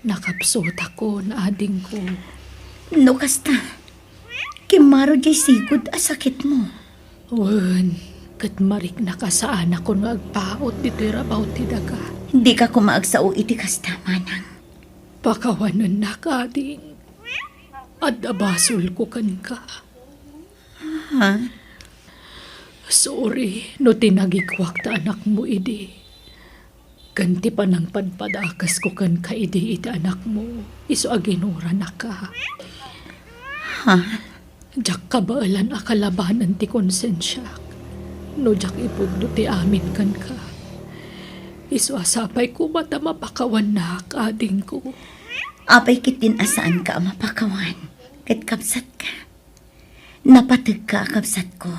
Nakapsot ako na ading ko. No kasta. Kimaro jay sigod asakit mo. Wan, kat marik na ka sa anak ko nga agpaot dito'y rabaw ti daga. Hindi ka kumaag sa iti kasta manang. Pakawanan na ka ading. At abasol ko kan ka. Ha? Sorry, no tinagikwak ta anak mo idi. Ganti pa ng padpadakas ko kan ka idi iti anak mo. Iso aginura na ka. Ha? Jak kabaalan akalabanan ti konsensya. No jak ipugdo ti amin kan ka. Iso asapay ko mata mapakawan na kading ko. Apay kitin asaan ka mapakawan. Kat kapsat ka. Napatag ka kapsat ko.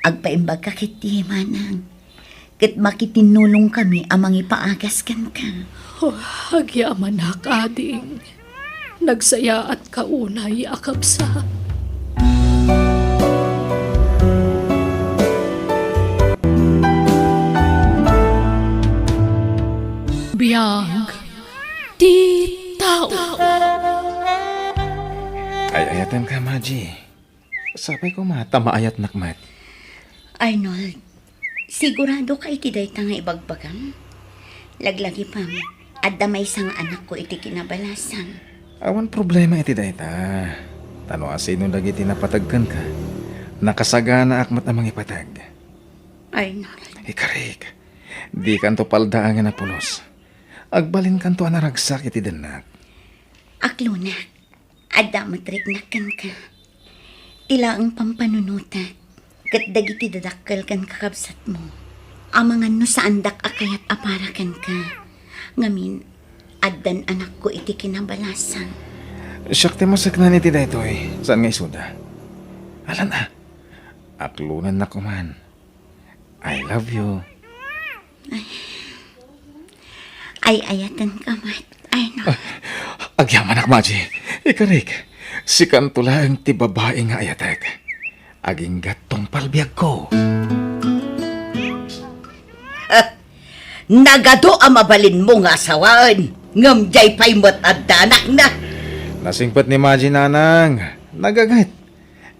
Agpaimbag ka kiti manang. Kat makitinulong kami amang ipaagas kan ka. Oh, agyaman na kading. Nagsaya at kaunay akapsa. Biyag di tao. Ay-ayatan ka, Maji. Sabay ko tamaayat nakmat. Arnold, sigurado ka iti day nga ibagbagang? Laglagi pa, at damay sang anak ko iti kinabalasan. Awan problema iti dayta. Tano asino dagiti napatagkan ka. Nakasagana akmat amang ipatag. Arnold, Ikarik, di kanto paldaangan na pulos. Agbalin kanto anaragsak iti danak. akluna, adamatrik na kan ka. Tila ang pampanunutat, kat dagiti dadakkel kan kakabsat mo. Amangan no sa andak akayat aparakan ka. Ngamin, addan anak ko iti kinabalasan. Siyakti masaknan iti daytoy. Saan nga isuda? Alan na. Aklunan na kuman. I love you. Ay ayatan ka, Mat. Arnold. Agyaman ak, Maji. Ikarik, si Kantula ang ti babae nga ayatag. Aging gatong palbiag ko. Nagado ang mabalin mo nga asawaan. Ngamjay pa'y matadak na. Nasingpat ni Maji nanang. Nagagat.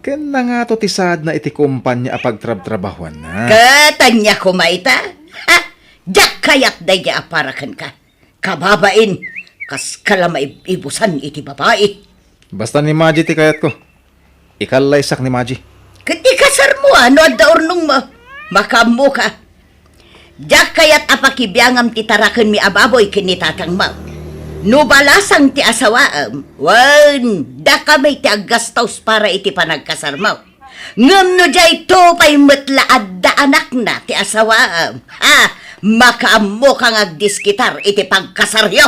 Ken na nga to tisad na iti kumpanya apagtrab-trabahuan na. Katanya kumaita. Ha? Jak kayat daya aparakan ka. Kababain. Kas kalamay ibusan iti babae. Basta ni Maji ti kayat ko. Ikalaysak ni Maji. Katikasar mo ano at daurnong mo. Makamu ka. Jak kayat apakibiyangam ti tarakan mi ababoy kinitatang mo. No balasang ti asawaam, wan, da kamay ti aggastaws para iti panagkasar mo. Ngam no jay to pa'y matlaad da anak na ti asawaam. Ha, makaammo kang agdiskitar iti pagkasaryo.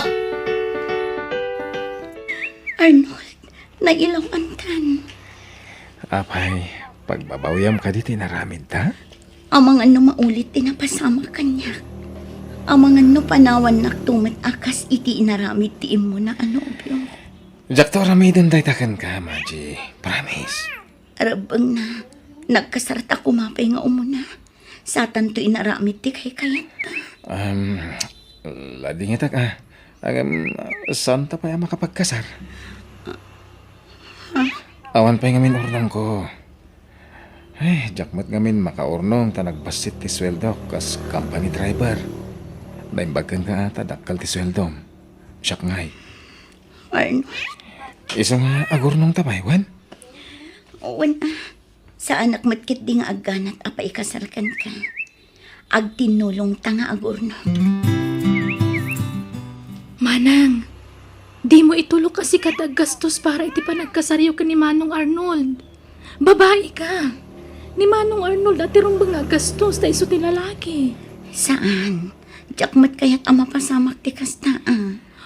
Arnold, nailaw antan. Apay, pagbabawyam ka di tinaramid ta? Amangan no maulit tinapasama kanya. Amangan no panawan naktumat akas iti inaramid ti imo na anobyo. Jak to ramidon daytakan ka, Maji. Promise. Arabang na, nagkasarat ako mapay nga umuna. Sa tanto inaramit ti kay kayat. Lading itak saan ta pa yung makapagkasar? Awan pa yung ngamin urnong ko. Ay, jakmat ngamin makaurnong ta nagbasit ti sweldo kas company driver. Naimbagan ka ata dakal ti sweldo. Siyak ngay. Arnold, Isa nga agurnong tabay, wan? wan sa anak matkit di nga agganat apa ikasarkan ka. Ag tinulong ta nga agurno. Manang, di mo itulok kasi katag gastos para iti panagkasaryo ka ni Manong Arnold. Babae ka. Ni Manong Arnold at irumbang nga gastos ta iso ti lalaki. Saan? Jakmat kayat ama pasamak ti kasta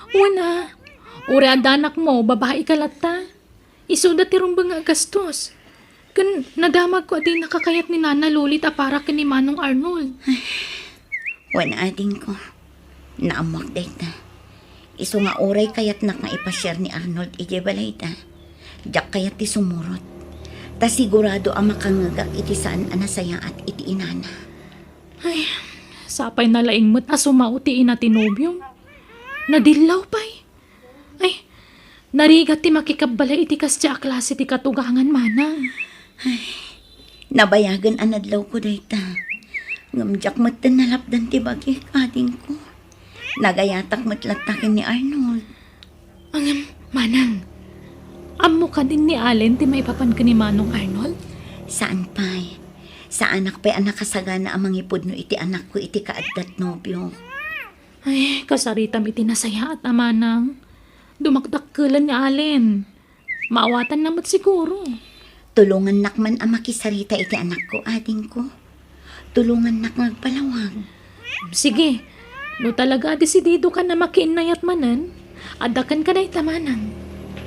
Wana, uri adanak mo, babae ka lata. Iso da tirumbang nga gastos. Kan nadamag ko adi nakakayat ni Nana Lulit a para ka ni Manong Arnold. Wan ading ko. Naamak dayta. Iso nga oray kayat nak nga ipashare ni Arnold ije balay ta. Jak kayat ti sumurot. Ta sigurado ang makangagak iti saan anasaya at iti inana. Ay, sapay na laing mo't asumauti ina tinobyo. Nadilaw pa'y. Ay, narigat ti makikabalay iti kasya klase ti katugangan manang. Nabayagan anadlaw ko dayta. Ngamjak mo't nalapdan ti bagi ading ko. Nagayatak mo't latakin ni Arnold. Ang manang, amo ka din ni Allen ti maipapan ka ni Manong Arnold? Saan pa'y? Sa anak pa'y anak kasagana amang ipudno iti anak ko iti kaaddat nobyo. Ay, kasaritam iti nasaya at amanang. Dumakdakkelan ni Allen. Maawatan namat siguro. Tulungan nak man ang makisarita iti anak ko, ading ko. Tulungan nak ngagpalawag. Sige, no talaga desidido ka na makiinayat manan, adakan ka na itamanang.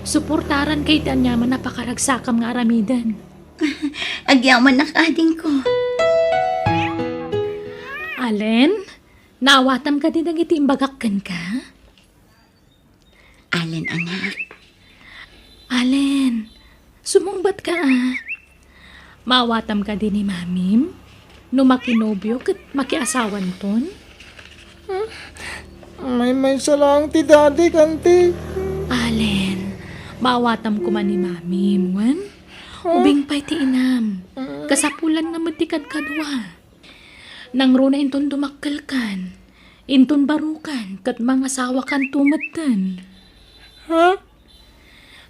Suportaran kay tanyaman na pakaragsakam nga aramidan. Agyaman nak ading ko. Allen, naawatam ka din ang iti imbagakkan ka? Allen anak, Allen, sumungbat ka Maawatam ka din ni Mamim? No makinobyo kat makiasawan ton? May salang ti daddy kanti. Allen, maawatam ko man ni Mamim, wan? Ubing pa'y ti inam. Kasapulan na matikad kadwa. Nang runa inton dumakkel kan. Inton barukan, kat mga asawa kan tumatan. Ha?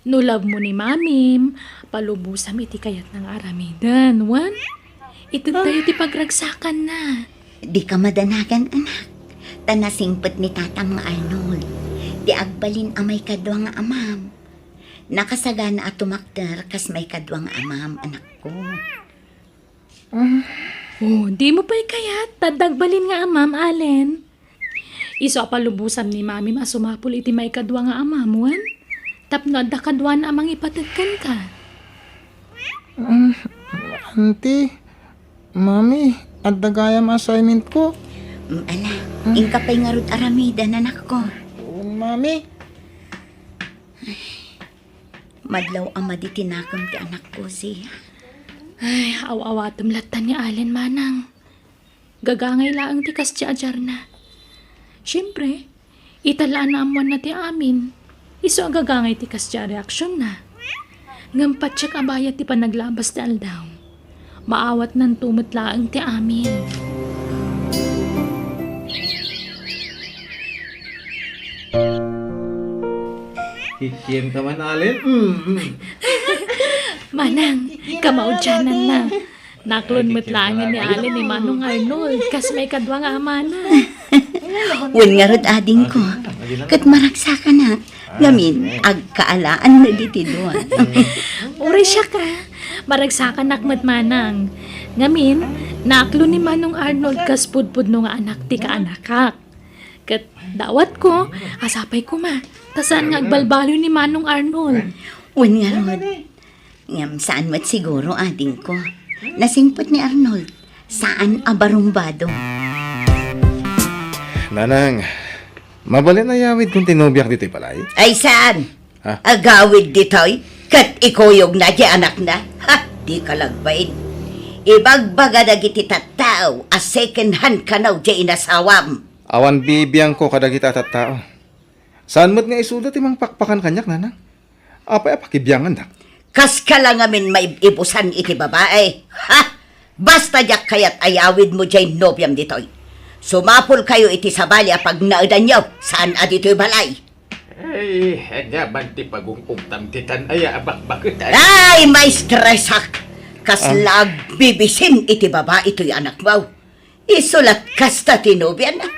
Nulab mo ni Mamim, palubusam iti kayat ng aramidan, wan? Ito tayo ti pagragsakan na. di ka madanagan anak. Tanasingpet ni tatang nga Arnold. Di agbalin amay kadwa nga amam. Nakasagana at tumakter kas may kadwa nga amam anak ko. Oh, di mo pa'y kayat, tadagbalin nga amam, Allen. Iso palubusan ni Mami masumapul iti may kadwa nga amam, wan? Tapno adda kadwa na amang ipatagkan ka. Auntie, mami, at dagayam assignment ko. Ala, ingka pa'y nga rod aramidan anak ko. Mami, Madlaw ama di tinakam ti anak ko siya. Ay, awawatam latan ni Allen manang. Gagangay laang ti kasya ajar na. Siyempre, italaan na amuan na ti amin. Iso agagangay ti kasya reaksyon na. Ngampat siya kabayat ti panaglabas ti aldaw. Maawat ng tumot laang ti amin. kikien ka man, Allen. Manang, kamaudyanan na. Naklon matlangan ni Allen ni Manong Arnold kas may kadwa nga amana. Wen nga rod ading ko. Kat maragsa ka na. Ngamin, agkaalaan na diti doon. Uri siya ka. Maragsakan nakmat manang. Ngamin, naklo ni Manong Arnold kas pudpud no nga anak ti kaanakak. Kat dawat ko, asapay ko ma. Tasaan nga agbalbalo ni Manong Arnold. Wen nga rod. Ngam saan mo't siguro ading ko. Nasingpot ni Arnold. Saan abarumbado? Nanang, mabalin na yawid kung tinubyak dito'y palay. Ay saan? Ha? Agawid ditoy, kat ikuyog na di anak na. Ha, di ka lagbain. Ibagbaga na giti tattao, a second hand ka na di inasawam. Awan bibiyang ko kadagita at tao. Saan mo't nga isudat imang pakpakan kanyak, nanang? Apay apakibiyangan dak. Kas ka lang amin maibusan iti babae. Ha? Basta jak kayat ayawid mo dyan nobyam ditoy. Sumapol kayo iti sabalya pag naudan nyo. Saan adito'y balay? Ay, hanya banti pagungungtam titan ay abak-bakit Ay, may stressak. Kaslag bibisin iti baba ito'y anak mo. Isulat kasta tinubyan na.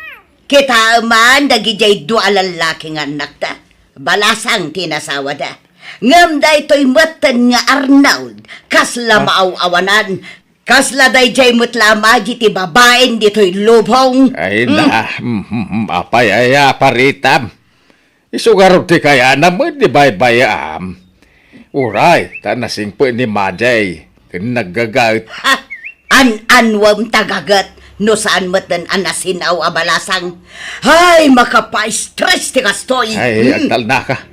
Kita man dagijay dua lalaking anak ta. Balasang tinasawa da. Ngam da ito'y matan nga Arnold. Kasla maaw-awanan. Kasla day jay mutlama ti babaen dito'y lubong. Ay na, apay ay aparitam. Isugarot ti kaya naman di baybayam. Uray, tanasing po ni Majay. Naggagat. Ha? An-anwam tagagat. No saan matan anasinaw a balasang. Ay, makapa-stress ti kastoy. Ay, agtal na ka.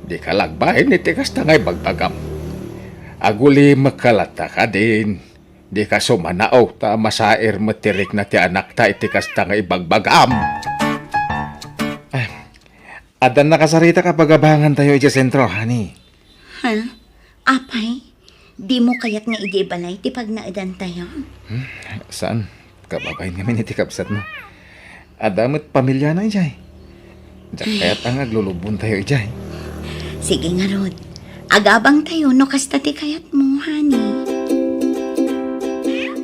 Di ka lagbahin ni tikas tangay bagbagam. Aguli makalata ka din. Di ka sumanao ta masair matirik na ti anak ta itikas tangay bagbagam. Adan nakasarita ka pagabangan tayo iti sentro, hani. Ha? Apay? Di mo kayat nga iji balay ti pag naidan tayo? Saan? Kababayin kami ni tikapsat mo. Adamot pamilya na ijay. Diyak kaya't ang aglulubon tayo ijay. Sige nga, Rod. Agabang tayo no kasta ti kayat mo, honey.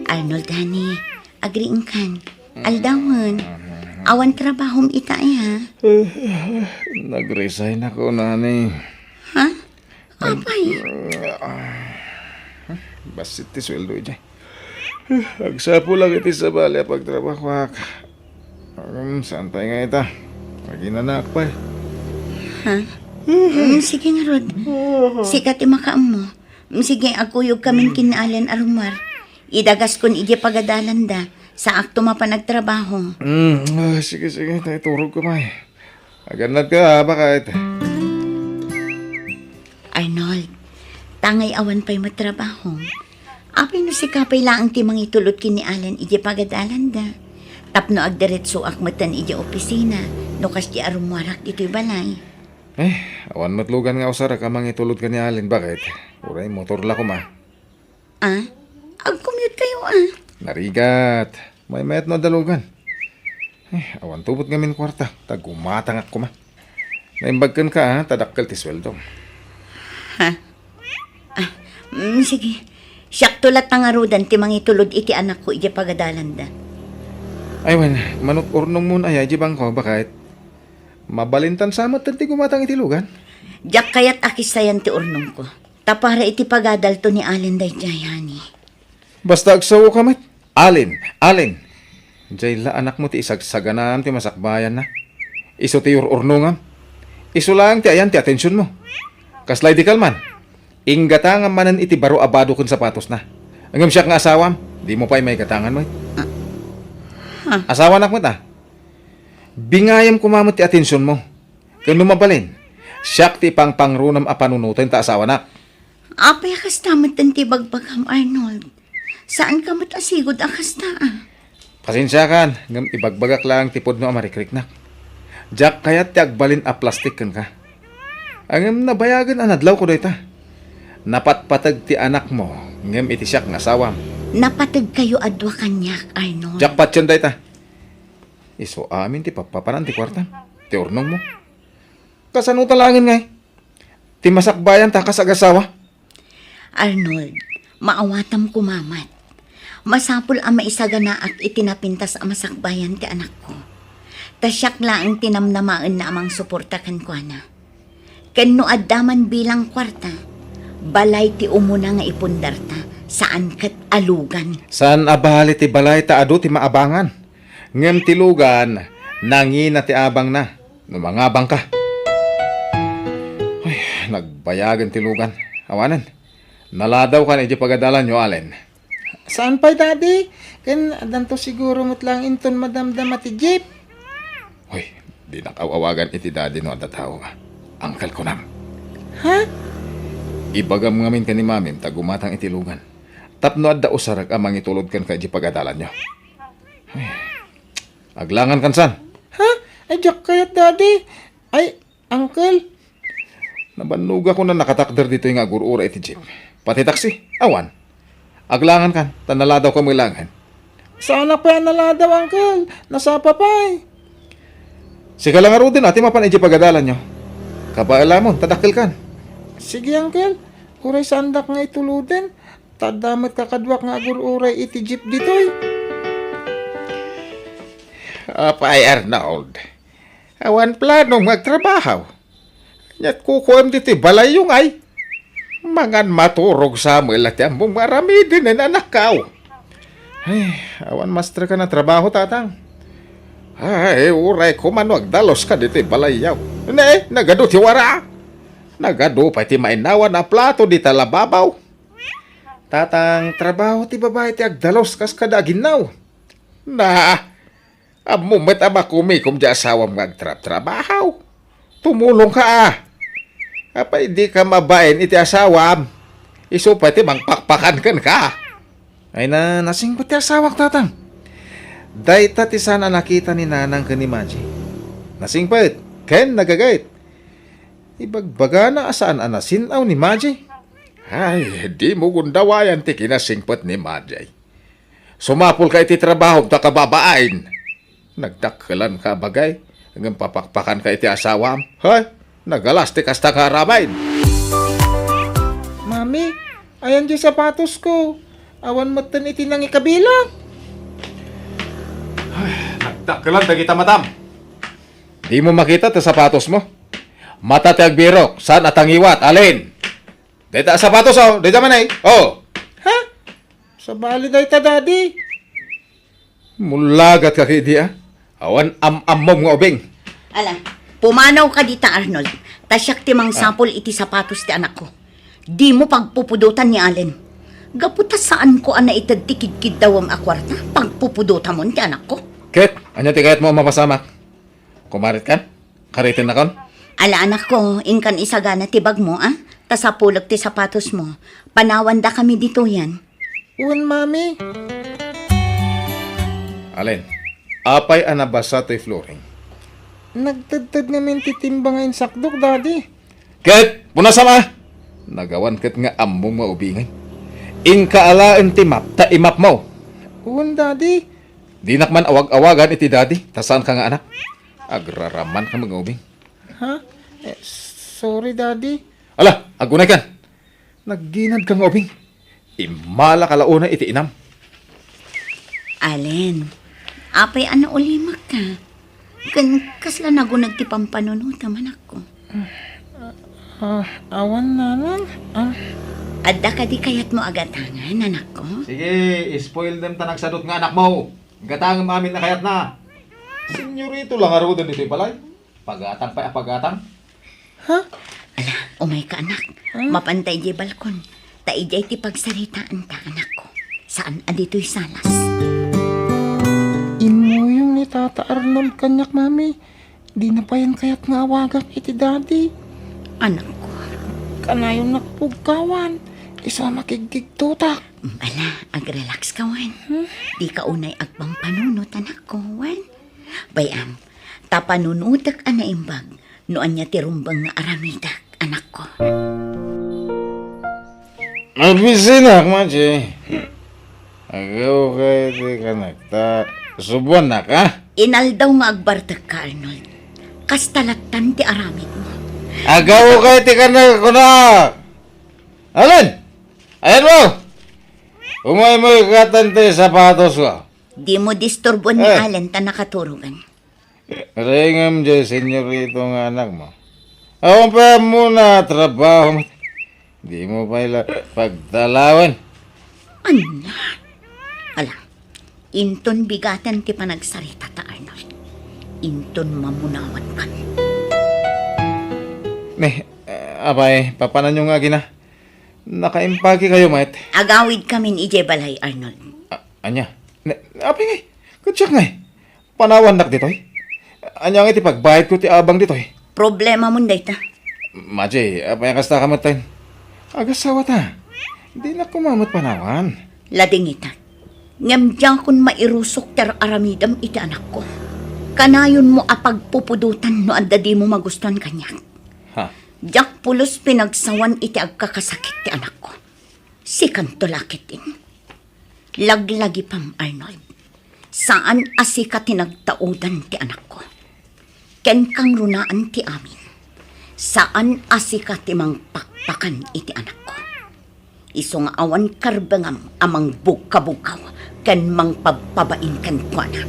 Arnold, honey. Agriing kan. Aldawan. Awan trabahom ita ha. Nag-resign ako, nani. Ha? Apay? Basit ti sweldo ijay. Agsapo lang iti sa balya pagtrabaho. Saan tayo nga ita? Maginanak pa eh. Ha? Sige nga, Rod. Sikat imakaam mo. Sige, agkuyog kaming kinaalan arumar. Idagas kun iji pagadalan da. Sa akto mapanagtrabaho. Sige, tayo turog ko may. Aganad ka, bakit? Arnold, tangay awan pa'y matrabaho. Apay no si kapay laang timang itulot kini Alan iji pagadalan da. Tapno agdiretso akmatan iji opisina. No kas di arumwarak dito'y balay. Awan matlugan nga usara ka mang itulod ka ni Alin, bakit? Uray, motor la ko ma. Ah? Ag-commute kayo ah. Narigat. May mayat no dalugan. Awan tubot ngamin kwarta. Tagumatang ako ma. Naimbagkan ka ha, tadakkel ti sweldo. Sige. Siyak tulat tangarudan timang itulod iti anak ko iji pagadalan da. Aywan, manot urnong muna ay jibang ko, bakit? Mabalintan samot tanti gumatang itilugan. Diyak kayat akisayan ti urnong ko. Tapara iti pagadal to ni Alin day jayani. Basta agsawo ka met. Alin. Jay la anak mo ti isagsaganam ti masakbayan na. Iso ti urnongam. Iso lang ti ayan ti atensyon mo. Kaslay di kalman. Inggatangam manan iti baro abado kun sapatos na. Angam siya nga asawam. Di mo pa'y may gatangan mo. Asawa anak mo ta. Bingayam kumamot ti atensyon mo. Kung lumabalin. Siyak ti pangrunam a panunutin ta asawa nak. Apay akas tamat ti bagbagam Arnold. Saan ka matasigod akas ta ah? Pasensya kan. Ngam ibagbagak lang tipod no amarikrik nak. Jack kayat ti agbalin a plastik kan ka. Angam nabayagan anadlaw ko doy ta. Napatpatag ti anak mo. Ngam iti siyak nga asawam. Napatag kayo adwa kanyak, Arnold. Jackpot yun day ta. Iso amin ti papaparan ti kwarta. Ti urnong mo. Kasano talangin ngay. Ti masakbayan ta kasagasawa. Arnold, maawatam kumamat. Masapul ang maisaganaak itinapintas ang masakbayan ti anak ko. Tasyak lang tinamnamaan na amang suporta kan kwa na. Kano addaman bilang kwarta, balay ti umuna nga ipundarta, saan kat alugan. Saan abali ti balay ta adu ti maabangan. Ngem ti lugan, nangina ti abang na. Numangabang ka. Ay, nagbayagan ti lugan. Awanan. Naladaw ka na iti pagadalan nyo, Allen. Saan pa, Daddy? Kan adan to siguro lang inton madamdam ati jeep. Hoy, di nakawawagan iti daddy no at tao ka. Angkal ko nam. Ha? Ibagam ngamin ka ni mamim tagumatang itilungan. Tapno adda usarag amang itulod kan kay di pagadalan nyo. Ay, aglangan kan san. Ha? Ay, jak kayat, Daddy. Ay, Uncle. Nabanuga ko na nakatakder dito yung agurura iti jeep. Pati taksi, awan. Aglangan kan, tanala daw ko milangan. Sana pa yan naladaw, Uncle. Nasa papay. Sika lang aro din ati mapan iti pagadalan nyo. Kabaalamon, tadakil kan. Sige, Uncle. Uray sandak nga ituluden. Tadamat kakadwak nga agur-uray iti jeep ditoy. Apay Arnold. Awan planong magtrabaho. Nyat kukuam dito balay yung ay. Mangan maturog sa amil at yung marami din na nanakaw. Ay, awan master ka na trabaho, tatang. Ay, uray ko manuag dalos ka dito balayaw. Ne, nagado ti wara. Nagado pa ti mainawan na plato di talababaw. Tatang, trabaho ti babae ti agdalos kas kada ginaw. Na, amumet abakumi kum di asawam magtrap-trabaho. Tumulong ka ah. Apay di ka mabain iti asawam. Iso pa ti mangpakpakan kan ka. Ay na, nasing ti asawak, tatang. Dayta ti sana nakita ni nanang ka ni Maji. Nasing pait, ken nagagait. Ibagbaga na asaan anasinaw ni Maji. Ay, di mo gundawayan ti kinasingpot ni Majay. Sumapol ka iti trabaho ta kababaain. Nagdakkelan ka bagay. Hanggang papakpakan ka iti asawam. Hay, nagalas ti kasta karamain. Mami, ayan di sapatos ko. Awan matan iti nang ikabilang. Nagdakkelan kita matam. Di mo makita ti sapatos mo. Mata ti agbirok, saan atang iwat, alin? Dita sapatos oh, dita man ay. Oh. Ha? Sa bali dahi ta, Daddy. Mulagat ka kay di ah. Awan am-amom nga ubing. Ala, pumanaw ka dita, Arnold. Tasyak ti mang sapol iti sapatos ti anak ko. Di mo pagpupudutan ni Allen. Gaputa saan ko ana itagtikid-kid daw ang akwarta? Pagpupudutan mo ti anak ko. Ket, anya ti kayat mo mapasamak? Kumarit kan? Karitin na kon? Ala anak ko, inkan isagana ti bag mo, ah? Tasapulag ti sapatos mo. Panawan da kami dito yan. Un, Mami. Alin? Apay anabasa to'y flooring. Nagtadtad namin titimbangayin sakdok, Daddy. Ket, puna sama! Nagawan ket nga among maubingay. Inkaalaan ti map, ta imap mo. Un, Daddy. Di nakman awag-awagan iti daddy, tasaan ka nga anak. Agraraman ka mga ubing. Ha? Sorry, Daddy. Ala, agunay kan. Nagginad ka nga ubing. Imala kalauna iti inam. Allen, apay ano ulimak ka? Kasla nagunag ti pampanunuta manak ko. Awan na lang. Adda ka di kayat mo agatangan, anak ko. Sige, spoil them tanagsadot nga anak mo. Gatang amin na kayat na. Senyorito lang aro doon dito balay. Pagatang pa pagatang. Ha? Ala, umay ka anak. Mapantay di balkon. Taijay ti pagsaritaan ta, anak ko. Saan adito'y salas? Imo yung ni Tata Arnold kanyak, Mami. Di na pa yan kayat nga awagan iti Daddy. Anak ko. Kanayon nakpugkawan. Isa makigigtutak. Ala, ag-relax ka, Wan. Di ka unay agpampanunot, anak ko, Wan. Bayam, tapanunutak ana imbag. Noan niya tirumbang nga aramitak, anak ko. Mabisi na, Maji. Agaw kayo di ka nagta. Subuan na ka? Inaldaw nga agbartag ka, Arnold. Kastalatan ti aramid mo. Agaw kayo di ka nagkunak. Alin? Ayan mo! Umay mo ikatante sapatos ko. Di mo disturbon ni Allen ta nakaturugan. Ringam dyan, senyorito nga anak mo. Ako pa muna trabaho mo. Di mo pa ila pagtalawan. Anak. Ala, inton bigatan ti panagsarita ta, Arnold. Inton mamunawat ka. Abay, papanan nyo nga gina. Nakaimpagi kayo, mate. Agawid kami ni Ije Balay, Arnold. Anya? Apay ngay, kutsak ngay. Panawan nak ditoy. Anya nga ti pagbayad ko ti abang ditoy. Problema mo day ta. Maji, apay kasta kamatan. Agasawa ta. Di na kumamot panawan. Ladingita. Ngamdyang kun mairusok ter aramidam iti anak ko. Kanayon mo apagpupudutan no anda di mo magustuhan kanya. Ha? Diyak pulos pinagsawan iti agkakasakit ti anak ko. Si kantolakit din. Laglagi pam Arnold. Saan asika tinagtaudan ti anak ko? Ken kang runaan ti amin. Saan asika ti mangpakpakan iti anak ko? Iso nga awan karbangam amang bukabukaw ken mangpagpabain ken kuana.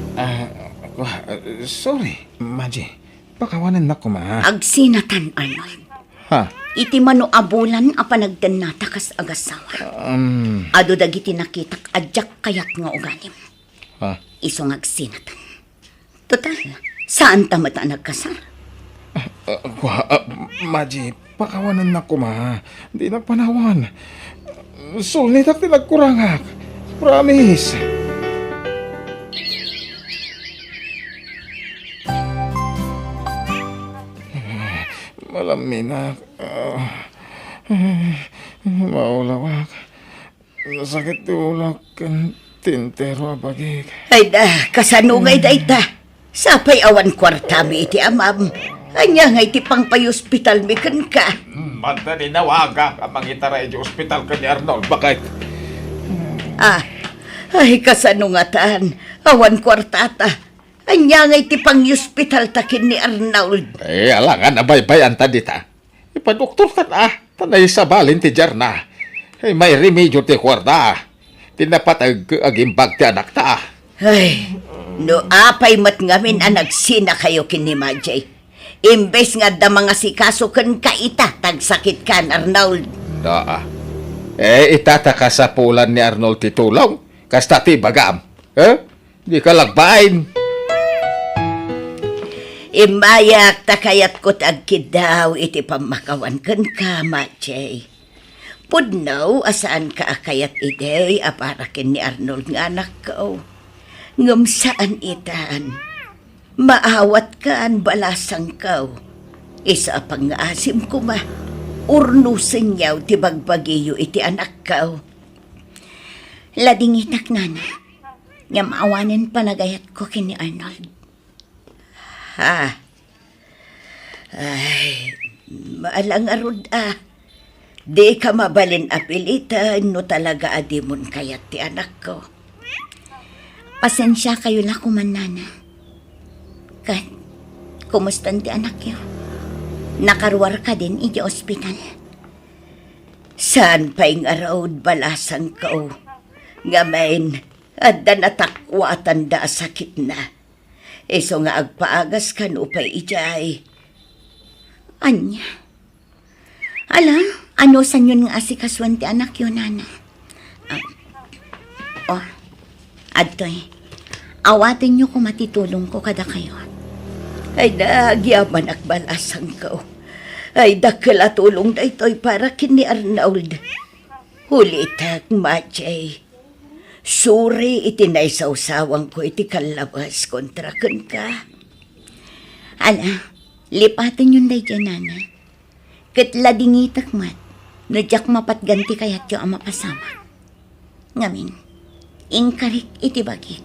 Sorry, Maji. Pakawanan na ko ma. Agsinatan Arnold. Ha? Iti mano abulan a panagdan nata kas agasawa. Ado dagiti nakitak adyak kayat nga ugalim. Ha? Iso nga agsinatan. Total, saan tamata nagkasal? Maji, pakawanan na ko ma. Di na panawan. Sulit ak tinagkurangak. Promise. Malaminak. Maulawak. Sakit tulak kan tintero bagig. Ay da, kasanungay da ita. Sapay awan kwartami iti amam. Anya nga iti pang pay-hospital mi kan ka. Manta ni nawaga ang mangitara iti ospital ka ni Arnold. Bakit? Ay kasanungatan. Awan kwartata. Anya nga iti pang hospital takin ni Arnold. Alangan na baybayan ta dita. Ipadoktor ka na. Tanay sa balin ti Jarna. May remedyo ti kwarda. Tinapatag agimbag ti anak ta. Ay, no apay mat ngamin anagsina kayo kini Majay. Imbes nga da mga sikaso kan kaita tagsakit kan Arnold. Daa. Itataka sa pulan ni Arnold ti tulong. Kasta ti bagam. Di ka lagbain. Imayak takayat ko tagkid daw iti pamakawan kan ka, Majay. Pudnaw, asaan ka akayat ide, aparakin ni Arnold nga anak ko. Ngam saan itan? Maawat ka an balasang ka. Isa pang asim ko ma, urnusin yaw ti bagbagiyo iti anak ka. Lading itak nana, ngam awanin panagayat ko kini Arnold. Ay, maalang arod Di ka mabalin apilitan no talaga adimon kayat ti anak ko. Pasensya kayo na kumanana. Kat, kumustan ti anak yo? Nakarwar ka din iti ospital. Saan pa yung arawd balasang ko? Ngamain, adda natakwatan da sakit na. Iso nga agpaagas kan upay ijay. Anya? Alam, ano sa yun nga asikaswan ti anak yun, nana? Adtoy, awatin nyo kung matitulong ko kada kayo. Ay nagyaman akbalasang ko. Ay dakala tulong na ito'y para kini Arnold. Hulitag, Majay. Suri itinay sa usawang ko iti kalabas kontra kan ka. Ala, lipatin yun day dyan, nana. Katladingitak mat, nadyak mapatganti kayat yung ama pasama. Ngamin, ingkarik iti bagit.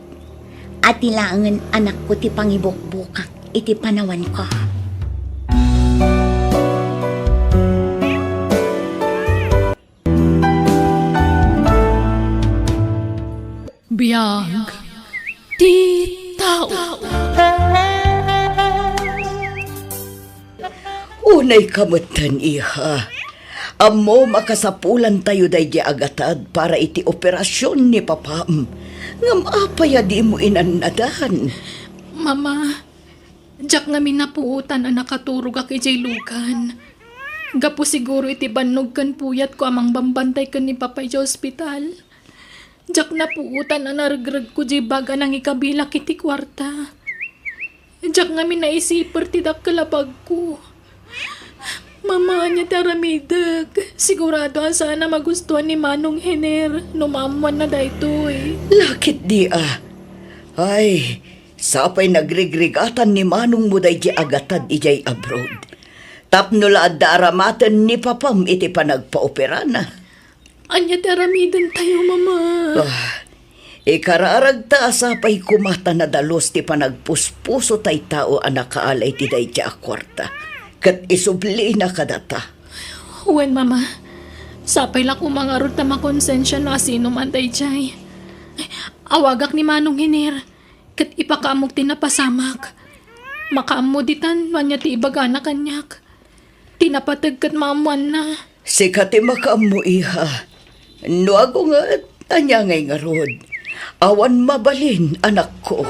At ilangan anak ko ti pangibukbukak iti panawan ko. Biyag ti tao. Unay kamutan, iha. Amo makasapulan tayo day di agatad para iti operasyon ni papam. Ngam apaya di mo inanadahan. Mama, jak nga minapuutan ang nakaturog ak ijay lukan. Gapo siguro iti banog kan puyat ko amang bambantay kan ni Papa ijay ospital. Jak na puutan ang naragrag ko di baga nang ikabila kiti kwarta. Jak nga minaisiper ti kalabag ko. Mama niya taramidag. Sigurado sana magustuhan ni Manong Hener. Numamuan na daytoy. Lakit di Ay, sapay nagrigregatan ni Manong mo day di agatad ijay abroad. Tapno la adda aramatan ni papam iti panagpaopera na. Anya daramidan tayo, mama. Ikararag ta asapay kumata na dalos ti panagpuspuso tay tao ang nakaalay ti day ti akwarta. Kat isubli na kadata. Wen, mama. Sapay lang umangarot na makonsensya na sino man tayo jay. Awagak ni Manong Hiner. Kat ipakamog tinapasamak. Makaamuditan man niya ti ibagana kanyak. Tinapatag kat maamuan na. Sikati makaamu iha. No ako nga anya ngay nga rod. Awan mabalin anak ko.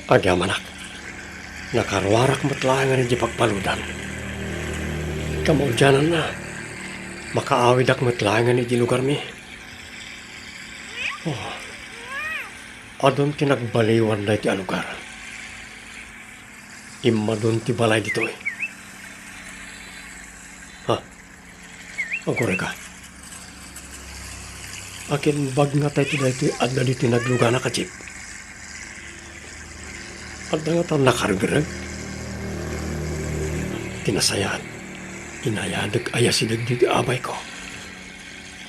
Agyam anak, nakarwarak matlahangan di pagpaludan. Kamudyanan na, makaawid ak matlahangan di lugar mi. Oh, adon tinagbaliwan na iti alugar. Imadon ti balay dito eh. Ha? Agore ka. Akin bag nga tayo ti adda di tinagluga na ka, Chip. Adda nga tayo nakargrag. Tinasayaan. Inayadag ayasidag di abay ko.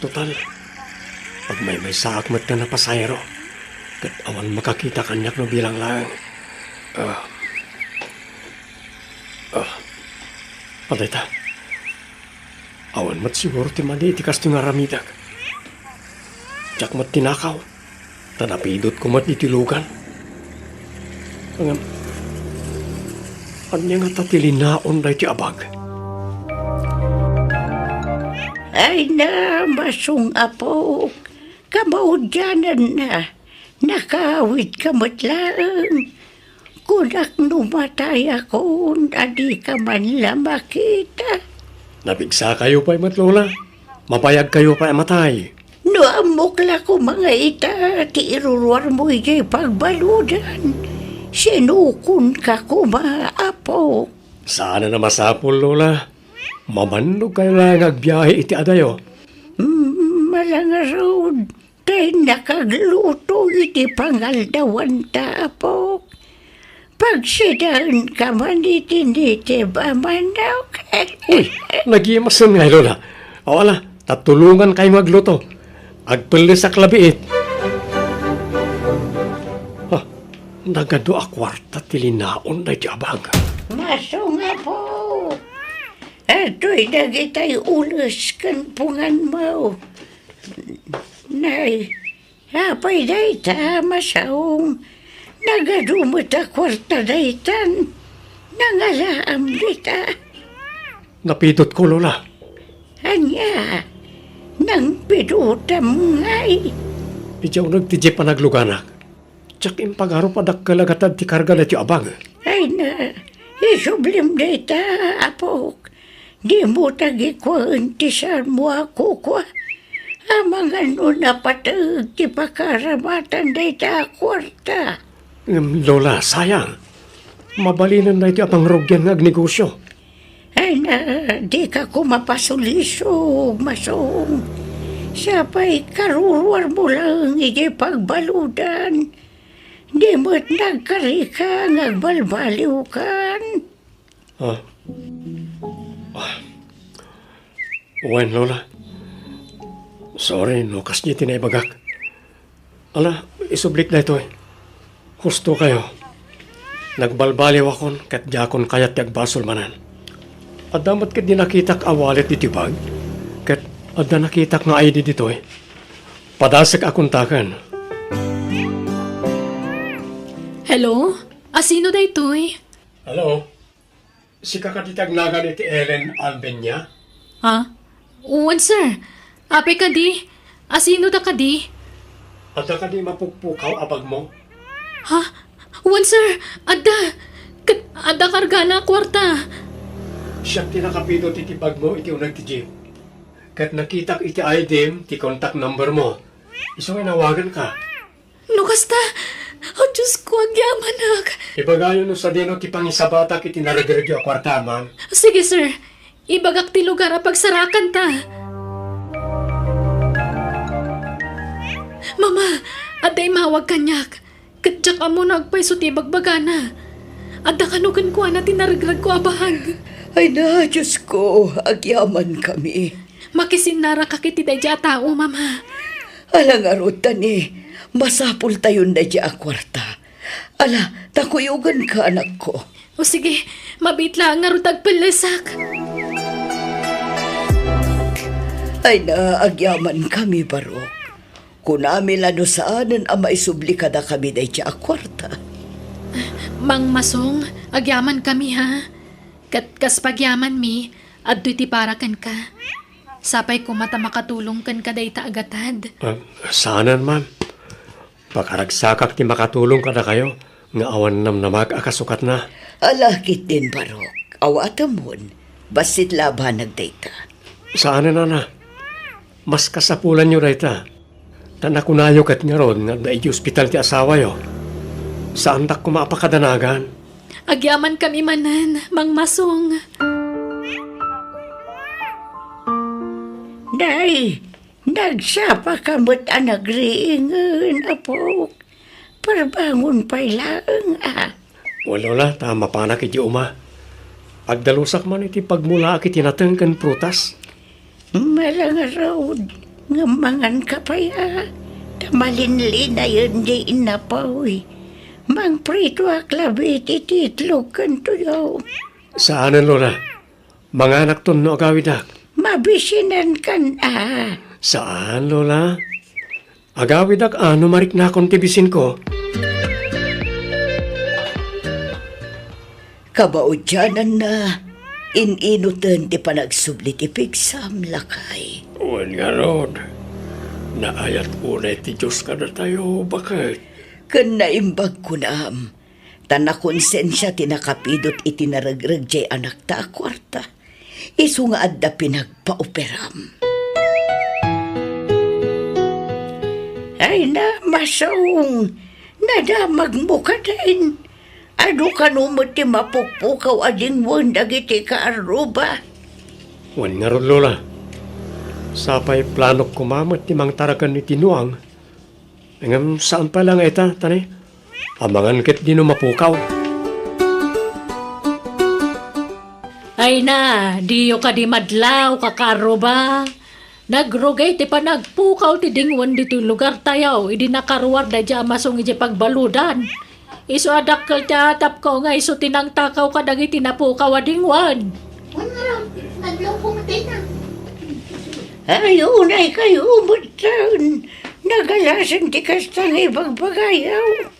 Total, pag may saak mat ka na pasayro, kat awan makakita kanyak no bilang lang. Patay ta. Awan mat siguro ti madi iti kasto nga ramidag. Tsak mat tinakaw. Tanapidot ko mat itilugan. Angam, anya nga tatilinaon na iti abag. Ay na, masung apo. Kamaudyanan na. Nakawit ka matlaang. Kunak numatay ako, adi ka man lang makita. Nabigsa kayo pa'y matlola. Mapayag kayo pa'y matay. No amukla ko mga ita, ti iruruar mo iti pagbaludan. Sinukun ka ko maapo. Sana na masapol, Lola. Mamandog kayo lang agbiyahe iti adayo. Malangarod, kay nakagluto iti pangaldawan ta apo. Pagsidaan ka man iti ba manok? Uy, nagimasan nga, Lola. O ala, tatulungan kayo magluto. Agpalis sa klabiit. Ha, nagado a kwarta tilinaon na iti abag. Masong apo. Ato'y nagitay ulos kan pungan mo. Nay, apay day ta masaong. Nagadumot a kwarta daytan. Nangalaam dita. Napidot ko, Lola. Anya, nang pidutam ngay. Ijaw nagtijip pa nagluganak. Tsak impagaro pa dakkalagatan ti karga na ti abag. Ay na, isublim dita, apok. Di mo tagikuan ti saan mo ako kwa. Amang ano na patag ti pakaramatan dita kwarta. Lola, sayang. Mabalinan na iti apang rogyan nga agnegosyo. Ay na, di ka kumapasulisog, masong. Sapay karuruar mo lang iti pagbaludan. Di mo't nagkarika ngagbalbaliw kan. Uwan, Lola. Sorry, nukas niya tinaybagak. Ala, isublik na ito eh. Gusto kayo. Nagbalbaliw akon, kat jakon kayat yagbasol manan. Adamat kat di nakitak awalit di tibag, kat ada nakitak nga ID dito eh. Padasek akong takan. Hello? Asino da ito eh? Hello? Si kakatitag nagan iti Ellen Albenya? Ha? Uwan, sir. Ape ka di? Asino da ka di? Ada ka di mapugpukaw abag mo? Ha? Uwan, sir. Ada karga na kwarta. Siya tinakapito ti tibag mo iti unag ti Jim. Kat nakitak iti item ti contact number mo. Iso nga nawagan ka. Nukas ta. Oh, Diyos ko, agyaman Ibagayo no sa dino ti pangisabatak iti naragiragyo kwarta, ma'am. Sige, sir. Ibagak ti lugar a pagsarakan ta. Mama, aday mawag kanyak. Kadyak amo nagpay so ti bagbagana. At kanugan ko na tinaragrag ko abahag. Ay na, Diyos ko, agyaman kami. Makisinara ka kiti da dya tao, mama. Alang arutan masapul tayo na dya kwarta. Ala, takuyugan ka anak ko. O sige, mabit lang nga rutag palasak. Ay na, agyaman kami barok. Kunami lano saanan ang maisubli kada kami na dya kwarta. Mang Masong, agyaman kami ha. Kas pagyaman mi, at ti parakan ka. Sapay ko mata makatulong kan kaday ta agatad. Saanan, ma'am. Pagkaragsakak ti makatulong ka na kayo, nga awan nam na mag-akasukat na. Alakit din barok. Awatamon, basit laban nagdata. Saanan na? Mas kasapulan nyo rayta. Tanakunayo kat nga ron nga daig hospital ti asawa yo. Saan tak kumapakadanagan? Agyaman kami manan, Mang Masong. Day, nagsapa kamot ang nagriingan, apo. Parbangon pa lang, Wala, tama pa na kiti uma. Agdalusak man iti pagmula akit tinatengkan prutas. Malang road, ngamangan ka pa Tamalinli na yun di inapaw, Mang prito aklabit ititlog kan tuyaw. Saanan, Lola? Mga anak ton no agawidak. Mabisinan kan, Saan, Lola? Agawidak ano marik na akong tibisin ko? Kabaudyanan na, ininutan ti panagsublit ipigsam lakay. Wan nga, Rod. Naayat unay ti Diyos ka na tayo. Bakit? Kan naimbag ko na tanakonsensya tinakapidot itinaragrag jay anak ta kwarta. Isu nga adda pinagpaoperam. Ay na, Masong, nadamag mo ka din. Ano ka numot ti mapukpukaw ading mo dagiti ka aruba? Wan nga, Rod, Lola. Sapay planok kumamot ti mang tarakan ni Tinuang. Ngam saan pa lang eta, tani? Amangan ket di no mapukaw. Ay na, diyo ka di madlaw, kakaro ba? Nagrugay ti pa nagpukaw ti dingwan dito lugar tayaw, idi nakaruwar da dya Masong iji pagbaludan. Iso adakkel ti atap ko nga iso tinang takaw ka dagiti napukaw a dingwan. Ayunay kayo umutan. Nagalasan ti kastang ibang bagayaw.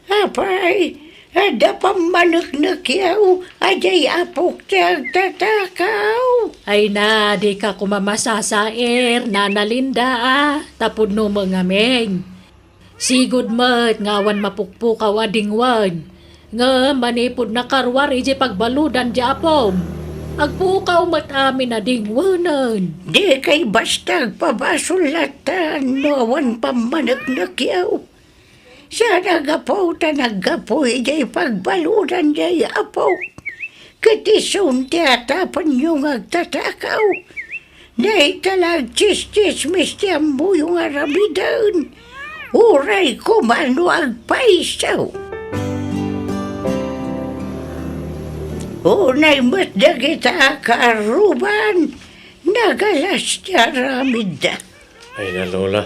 Apay, ada pamanak yaw. Ajay apok ti agtatakaw. Ay na, di ka kumamasasair, nanalinda tapod no mga meng. Sigud mat, ngawan mapukpukaw a dingwan. Nga manipod na karwar iji pagbaludan di apom. Agpukaw mat amin na dingwanan. Di kay bastag pabasulatan, noawan pamanak yaw. Siya nagapaw ta nagapaw ijay pagbaludan jay apaw. Katisun ti atapan yung agtatakaw. Day talag chis-chismis ti ambo yung arabidan. Uray kumano agpaisaw. Unay matda kita karuban, nagalas niya ramid. Ay na, Lola.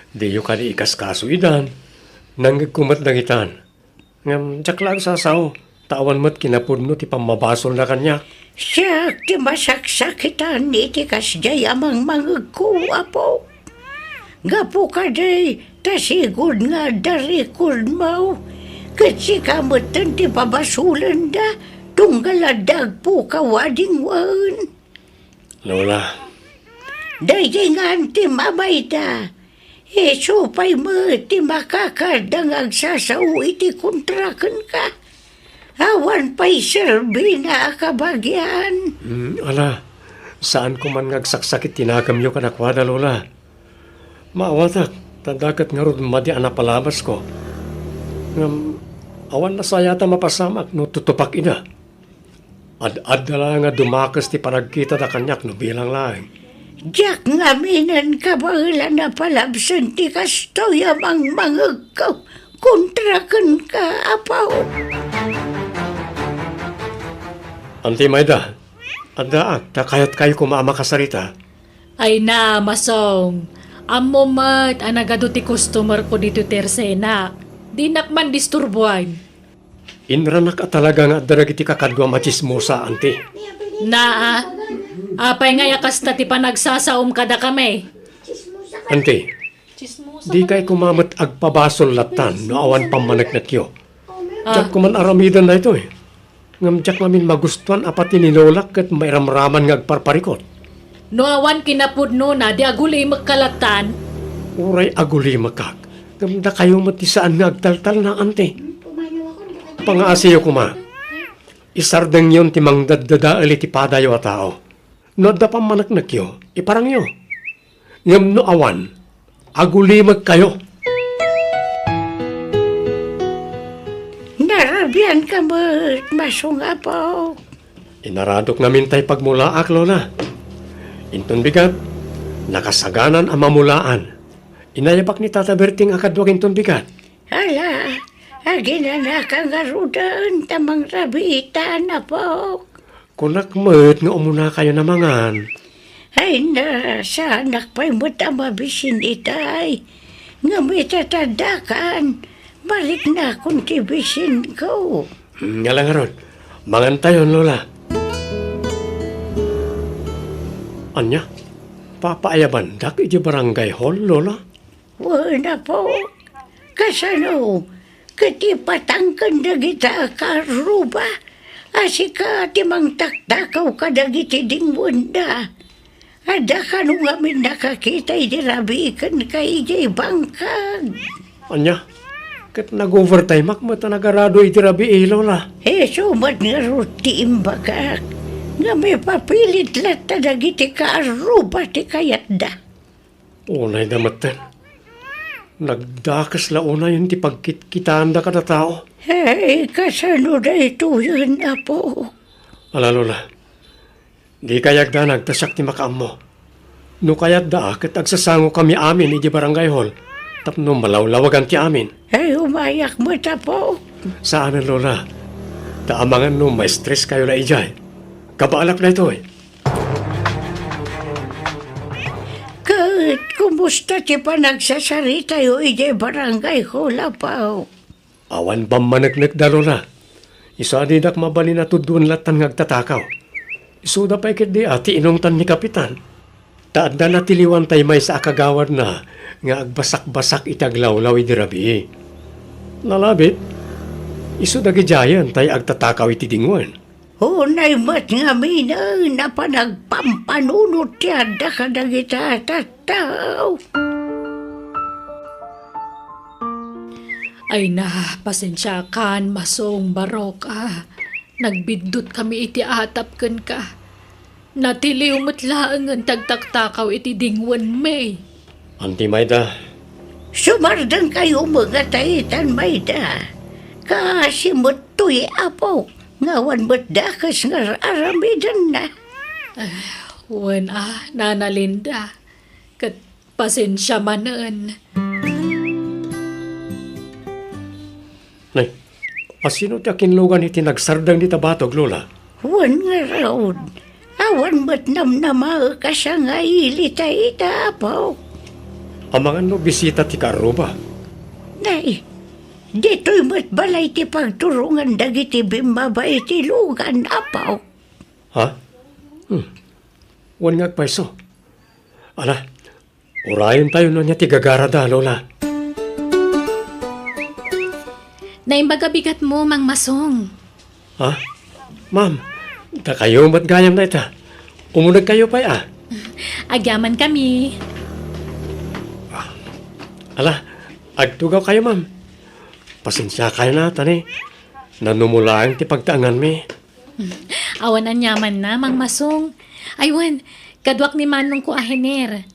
Di yu ka di ikas kasuidan. Nanggagkumat na kitan. Ngam, tsak lang sasaw. Tawan mo't kinapod no ti pamabasol na kanya. Siya ti masaksakitan iti kasjay amang mangagkuwa po. Gapo ka day, tasigod nga darikod mo. Kasi kamutan ti pabasulan da, tunggaladag po kawading wan. Lola, Dayjay nga ti mamay da. Supay mo ti makakardang agsasaw iti kontrakan ka. Awan pa'y serbi na kabagyan. ala, saan ko man ngagsaksakit tinagamyo ka nakwada, Lola? Maawatak, tadakat nga ron madi anapalabas ko. Ngam, awan na sayata mapasamak no tutupak ina. Ad-ad na lang nga dumakas ti panagkita da kanyak no bilang lang. Diyak nga minan kabangla na palabsan ti kastoy amang mangagkaw. Kontrakan ka, apaw. Auntie Maida, adaak, takayat kayo kumaama kasarita. Ay na, Masong. Amo mat, anagado ti customer ko dito tersena. Di nakman disturbuan. Inranak at talaga nga daragiti kakadwa machismosa, auntie. Na, apay nga yakas ta ti panagsasaom kada kami. Auntie, di kay kumamat agpabasol latan no awan pamanak na tiyo. Diyak kuman aramidan na ito eh. Ngam diyak mamin magustuhan apat ninolak at mairamraman nga agparparikot. No awan kinapudno na, di aguli magkalatan. Uray aguli makak. Ngam da kayo matisaan nga agtaltal na ante. Pangaasiyo kuma. Isardeng yon timang daddadaali ti padayo a tao. No da pamanak na kiyo, iparang yo. Ngam no awan, aguli kayo. Narabian ka mo, Masong Apo. Inaradok namin tay pagmulaak, Lola. Inton bigat, nakasaganan ang mamulaan. Inayabak ni Tata Berting akadwag inton bigat. Hala, aginanak ang arudan, tamang rabitan na po. Kunakmet nga umuna kayo namangan. Ay na, sa anak pa'y mo tamabisin itay. Nga may tatadakan, balik na kung tibisin ko. Nga lang aron, mangan tayo, Lola. Anya, papaayaban dak iti barangay hall, Lola? Wala po, kasano, katipatangkan na kita karuba. Asika timang taktakaw ka na giti ding wanda. Ada ka nung amin nakakita idirabikan kay jay bangkag. Anya, kat nag-overtime akmat na nagarado iti rabi Lola. Sumat nga ruti imbagak. Nga may papilit lata na giti kaaruba ti kayat da. Unay damatan. Nagdakas la una yun ti pagkitkitaan da kada tao. Kasano na ito yun, Apo? Ala, Lola, di kayag da nagtasak ti makaam mo. No kayat da kat agsasango kami amin iti barangay hall. Tapno malawlawagan ti amin. Umayak mo ta po. Sa amin, Lola, taamangan no may stress kayo na ijay. Kabaalak na ito eh. Kahit kumusta ti pa nagsasarita yung ije barangay hall, Apo? Awan ba managnak da, Lola? Isa di dak mabali na tudun latan ngagtatakaw. Isuda pa ikit di ati inungtan ni Kapitan. Taadda na tiliwan tay may sa akagawad na nga agbasak-basak itaglawlaw iti rabi. Nalabit, isuda gijayan tay agtatakaw iti dingwan. Unay mat nga mina na pa nagpampanunot yada ka na kita tataw. Ay na, pasensya kan, Masong Barok Nagbidot kami iti atap kan ka. Natiliw matlaang ang tagtaktakaw iti dingwan may. Auntie Maida, Sumardan kayo mga taitan, Mayda. Kasi mo'to'y Apo. Ngawan mo't dakas nga aramidan na. Wen Nana Linda. Kat pasensya manan. nay, asino ti akinlugan iti nagsardang di tabatog, Lola? Wan nga raon. Awan mo't namnama ka siya nga ilita-ita, Apo. Amangan no bisita ti karuba. Nay, dito'y mo't balay ti pagturungan dagiti bimaba iti lugan, Apo. Ha? Wan nga paiso. Ala, urayon tayo no niya ti gagarada, Lola. Naimbagabigat mo, Mang Masong. Ha? Ma'am, da kayo matgayam na ita. Umunag kayo pa Agyaman kami. Ala, agtugaw kayo, ma'am. Pasensya kayo na, tani. Nanumulaan ti pagtaangan mi. Awan anyaman na, Mang Masong. Aywan, kadwak ni Manong ko ahener.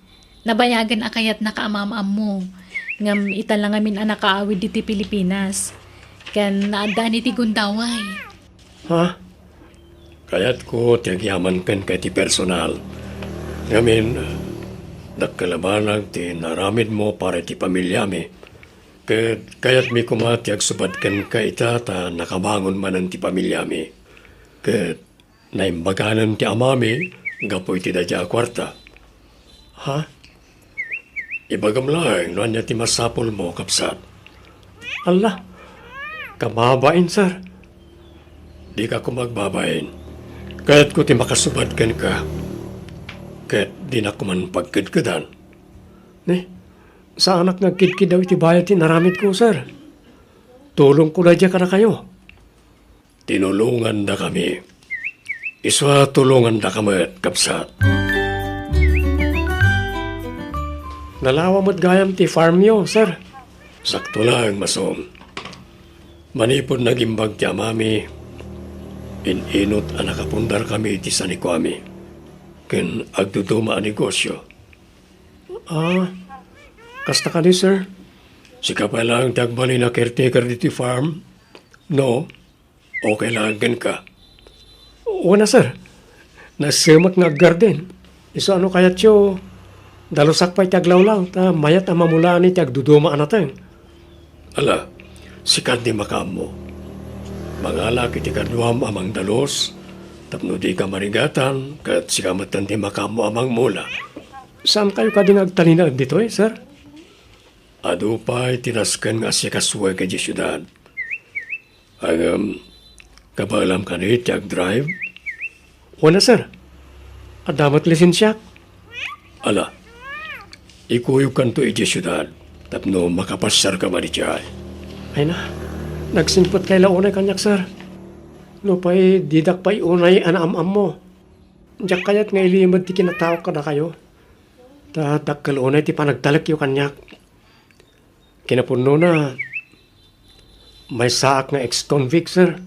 Nabayagan akayat nakaamamam mo. Ngam italang amin anak kaawid diti Pilipinas. Kan naadaan iti gundaway. Ha? Kaya't ko tiyagyaman kan kay ti personal. Ngamin, nagkalabanag ti naramid mo para ti pamilya mi. Kaya't mi kumatiag subad kan ka ita ta nakabangon man ang ti pamilya mi. Naimbaganan ti amami, gapoy ti dadya kwarta. Ha? Ibagam lang, noan niya ti masapol mo, kapsat. Allah, kamabain, sir. Di ka ko magbabain. Kaya't ko ti makasubadkan ka. Kaya't di na ko man pagkidkidan. Ne, sa anak nagkidkid daw iti bayad ti naramit ko, sir. Tulong ko na dyan ka na kayo. Tinulungan na kami. Iswa tulungan na kami, kapsat. Nalawa mo't gayam ti farm yo, sir. Sakto lang, masom. Manipod nagimbag ti amami. Inot ang nakapundar kami ti sanikwami. Ken agduduma ang negosyo. Kasta ka ni, sir. Sika pa lang tagbali na caretaker diti farm? No? Okay lang gan ka? Wala, sir. Nasimak nga garden. Iso ano kaya tiyo? Dalusak pa'y taglawlaw. Ta mayat ang mamulaan ni tagduduma anateng. Ala, sikat di makam mo. Mangala kiti kaduam amang dalos. Tapno di ka marigatan. Kat sikamatan di makam mo amang mula. Saan kayo kading agtalinag dito sir? Ado pa'y tinaskan nga siya kasuway ka di syudad. Kabalam ka ni tiyag drive? Wala, sir. Adamat lisensya. Ala, ikuyog kan to iti syudad. Tapno makapasyar ka ba di tiyay? Ay na, nagsimpot kay launay kanyak, sir. No pa'y didak pa'y unay anaam-am mo. Diyak kaya't nga ilimad ti kinatawag ka na kayo. Dakkel unay ti panagtalak yung kanyak. Kinapuno na, may saak nga ex-convict, sir.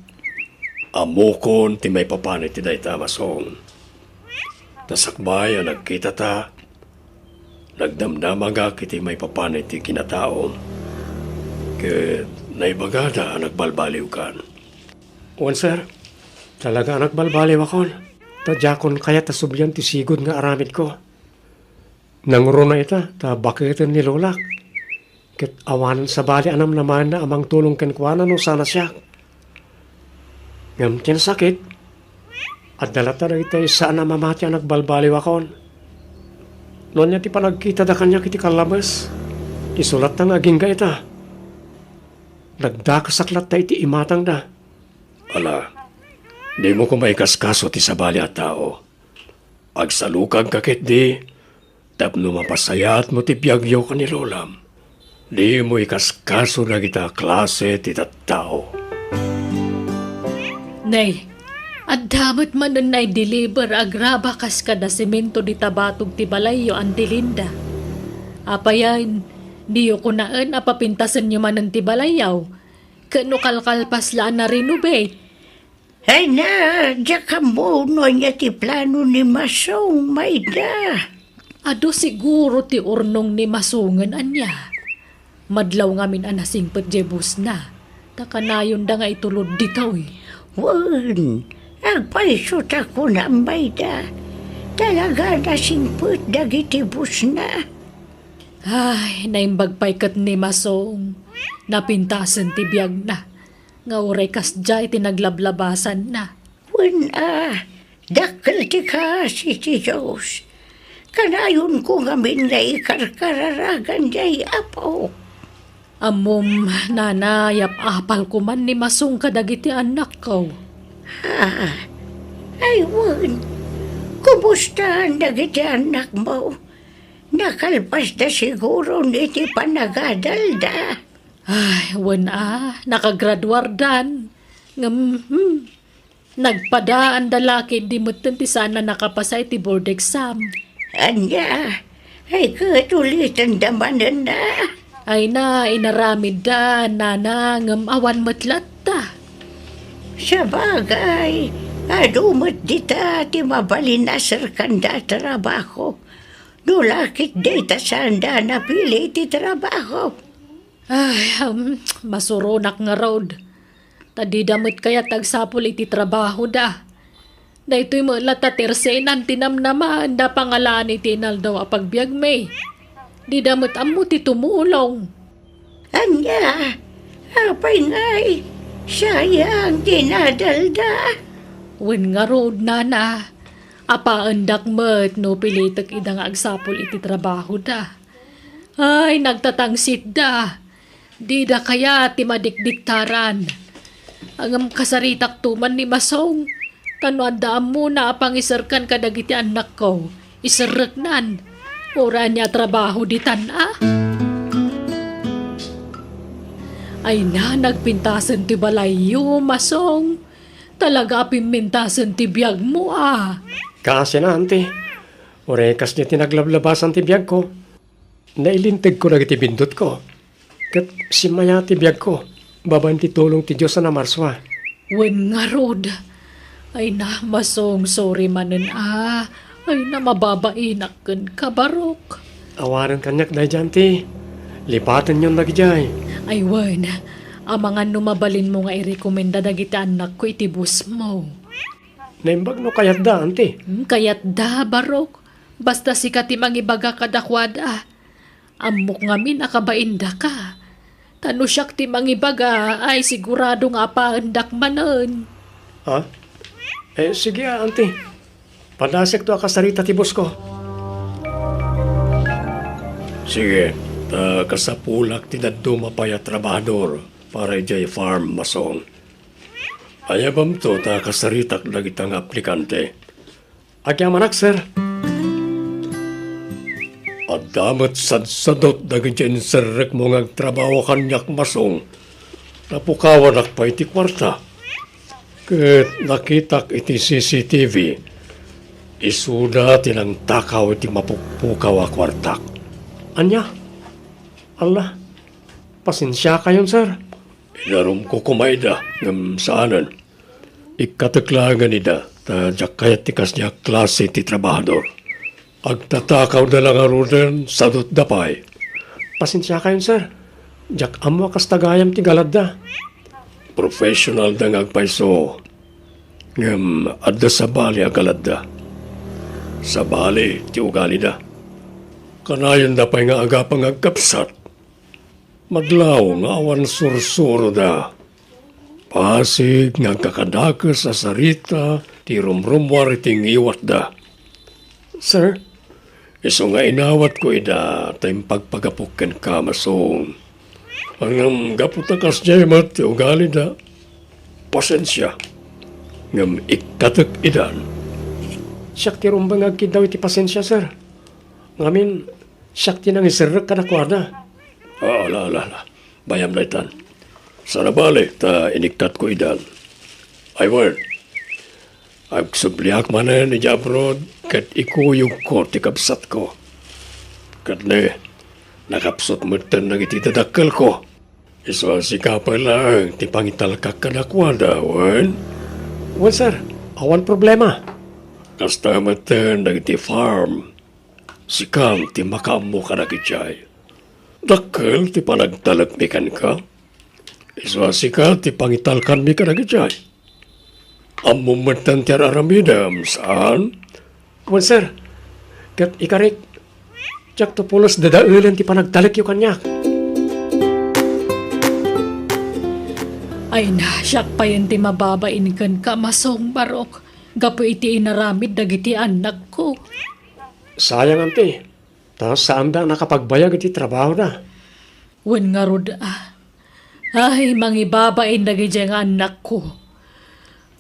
Amokon ti may papanit ti dayta masong. Tasakbay ang nagkita ta. Nagdamdamaga kiti may papanit ti kinataom. Ket naibagada ang nagbalbaliw kan. Wan, sir. Talaga ang nagbalbaliw akon. Tadjakon kaya tasubyan ti sigod nga aramid ko. Nanguro na ita, ta bakitin ni Lolak. Ket awanan sa bali anam naman na amang tulong kenkwana no sana siya. Ngam sakit. At dalata na ita saan na mamati ang nagbalbaliw akon. Noon niya ti panagkita da kanya kiti kalabas. Isulat na aging ka ita. Nagdakasaklat na iti imatang da. Ala, di mo ko maikaskaso ti sabali at tao. Agsalukag kakit di. Tapno mapasayat mo ti piyagyo ka ni Lolam. Di mo ikaskaso na kita klase ti tao. Nay, at damat man nun nay deliver agraba kas kada semento di tabatog ti balayo ang tilinda. Apayan, diyo ko naan apapintasan nyo man ng ti balayaw. Kano kalkalpas laan na renovate. Ay na, diya ka mo niya ti plano ni Masong, Mayda. Ado siguro ti urnong ni masungan anya. Madlaw ngamin anasingpet jebus na. Takanayon da nga itulod ditaw eh. Wan, agpaisot ako na, Mayda. Talaga nasingput dagiti bus na. Ay, naimbagpay kat ni masong. Napintasan ti biyag na. Nga uray kas dya iti naglablabasan na. Wan dakil ti ka si Diyos. Kanayon ko ngamin na ikarkararagan jay apo. Amom, nanayap apal ko man ni masong kadagiti anak ko. Ay, wan. Kumusta ang dagiti anak mo? Nakalpas na siguro niti panagadal da. Ay, nakagraduar dan. Nagpadaan dalaki di mo ti sana nakapasay ti board exam. Anya, ay katulitan damanan na. Ay na, inaramid da, nanangam awan matlatta. Sa bagay, adumot dita ti mabalinasar kanda trabaho. Nulakit dita sanda napili ti trabaho. Ay, masuronak nga road. Tadi damit kaya tagsapol iti trabaho da. Da ito'y malata tersenan tinamnaman da pangalan iti naldaw apagbiag may. Di damit amo ti tumulong. Anya, apay ngay, sayang dinadalda. Wen nga road na. Apaandak met no pilitek idang agsapol iti trabaho da. Ay, nagtatangsit da. Di da kaya ti madikdiktaran. Ang kasaritak tuman ni Masong. Tanuandaan mo na apangisarkan kadagiti anak ko. Isarreknan. Ora niya trabaho di tana. Ay na, nagpintasan ti balayo, Masong. Talaga pimintasan ti biyag mo Kasi na, ante. Orekas niya tinaglablabasan ti biyag ko. Nailintig ko na iti bindot ko. Kat simaya ti biyag ko. Baban ti tulong ti Diyos na marswa. Wen nga rod. Ay na, Masong, sorry manen Ay na, mababainak ken kabarok. Awaran kanyak na dyan, ti. Lipatan yung nagyay. Ay wen, amangan numabalin mo nga irekomenda dagiti anak ko iti bus mo. Naimbag no kayat da, ante. Kayat da, barok. Basta sikat imang ibaga kadakwad Amok ngamin akabainda ka. Tano siyak timang ibaga ay sigurado nga paandak manen. Ha? Sige, ante. Padasek to akasarita ti boss ko. Sige, kasapulak ti daddo mapaya trabahador para ijay farm Masong. Ayabam to ta kasaritak dagitang aplikante. Agyamanak, sir. At damat sadsadot dagityan sarrek mo nga trabaho kanyak Masong. Napukawan pa iti kwarta. Ket nakitak iti CCTV. Isuda tinang takaw iti mapukpukaw a kwartak. Anya? Allah, pasensya kayon, sir. Inarum ko kumayda ng saanan. Ikataklagan nida, ta jak kayat tikas niya klase ti trabahador. Agtatakaw na lang arunan sadot dapay. Pasensya kayon, sir. Jak amo kas tagayam ti galad da. Professional da ngagpaiso. Ngam adda sa bali agalad da. Sa bali ti ugali da. Kanayan da pa'y nga agapang agkapsat. Madlaw nga awan sursuro da. Pasig nga kakadakas sa sarita, ti rumrumwar iting iwat da. Sir, iso nga inawat ko ida, tayong pagpagapukin ka, Masong. Ang gaputakas niya mat, ti ugali da. Pasensya. Ngam ikatak idan. Siyak ti rumbang agkid daw iti pasensya, sir. Ngamin, siyak ti nang isirrek ka na kwada. Ala. Bayam na itan. Sana balik, ta iniktat ko idan. Ay word. Agsubliak manan ni Jabrod, kat ikuyog ko ti kapsat ko. Kat ne, nakapsot mo tan nang ititadakal ko. Iso sika pa lang, ti pangitalkak ka na kwada, wan? Wan, sir. Awan problema. Kasta matan nang iti farm. Sikam ti makamo ka na kitjay. Dakkel ti panagtalagmikan ka. Iswasi ka ti pangitalkan mi ka na kitjay. Amumatan ti aramidam saan? Wan, sir. Kat ikarik. Tsak to pulos dadaulan ti panagtalik yung kanyak. Ay na, siyak pa yun ti mababain ka, Masong, barok. Gapo iti inaramid dagiti anak ko. Sayang, ante. Tapos saan da nakapagbayag iti trabaho na? Wen nga rod Ay, mangibabain dagiti nga anak ko.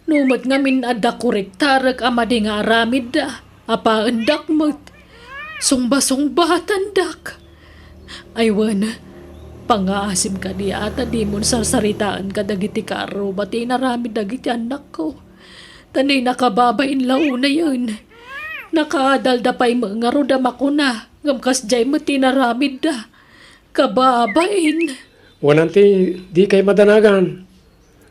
Numat nga minada korektarag amadi nga aramid apaandak mo't. Sungba-sungbatan dak. Ay wen, pangaasim ka di ata di mo sarsaritaan ka dagiti karo bati naramid dagiti anak ko. Tanay nakababain launa yun. Nakaadalda pa'y mga rodam ako na. Ngamkas jay mo tinaramid da. Kababain. Wananti, di kay madanagan.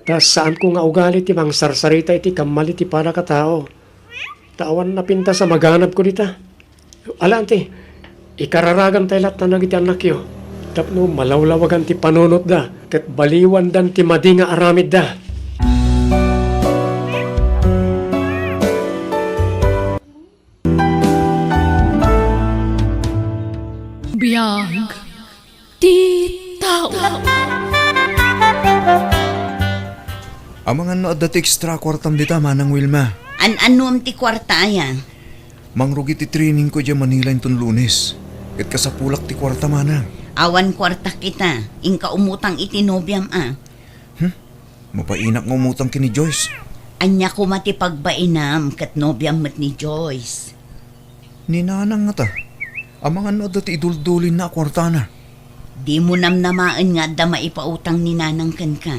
Tas saan ko nga ugali ti mang sarsarita iti kamali ti para katao. Tawan na pinta sa maganap ko dita. Ala, ante, ikararagan tayo lahat na nagiti anak yo. Tapno malawlawagan ti panunot da. Kat baliwan dan ti madi nga aramid da. Biyag. Di tao. Amangan no adda ti extra kwartam dita manang Wilma. An-anom ti kwarta ayan. Mangrugi ti training ko dyan Manila inton Lunes. Ket kasapulak ti kwarta manang. Awan kwarta kita. Ingka umutang iti nobyam Mapainak nga umutang kini Joyce. Anya ko mati pagbainam kat nobyam mat ni Joyce. Ninanang nga ta. Amangan no adda ti iduldulin na kwarta na. Di mo namnamaan nga da maipautang ni nanang kan ka.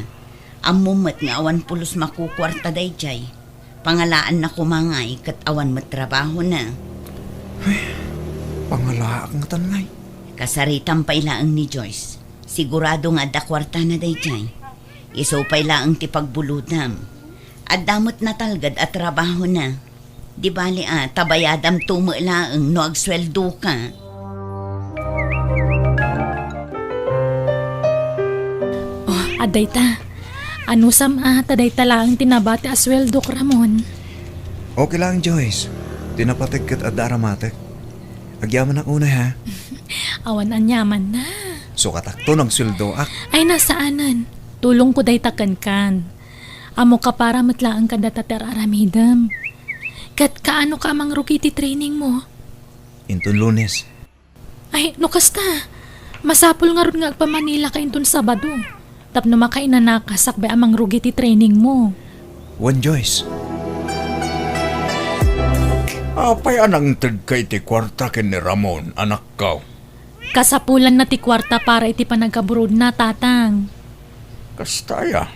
Amumat nga awan pulos makukwarta dayjay. Pangalaan na kumangay kat awan matrabaho na. Pangalaak nga tanngay. Kasaritan pa ilaang ni Joyce. Sigurado nga da kwarta na dayjay. Iso pa ilaang ti pagbuludam. At damot na talgad at trabaho na. Di bali tabayadam tumulaang no agsweldo ka. Aday ta. Ano sam taday ta lang tinabati asweldo ko Ramon. Okay lang Joyce. Tinapatig kat adda aramatek. Agyaman ako na ha. Awan anyaman na. So katakto ng sweldo ak. Ay nasaanan. Tulong ko day takan. Amo ka para matlaan ka datater aramidam. Kat kaano ka amang rukiti training mo? Inton Lunes. Ay, no kasta. Masapul nga ron nga agpa Manila ka inton Sabado. Tapno makainanakas akbay amang rugiti training mo. One Joyce. Apay anang ted kay ti kwarta ken ni Ramon, anak ka. Kasapulan na ti kwarta para iti panagkaburod na tatang. Kastaya.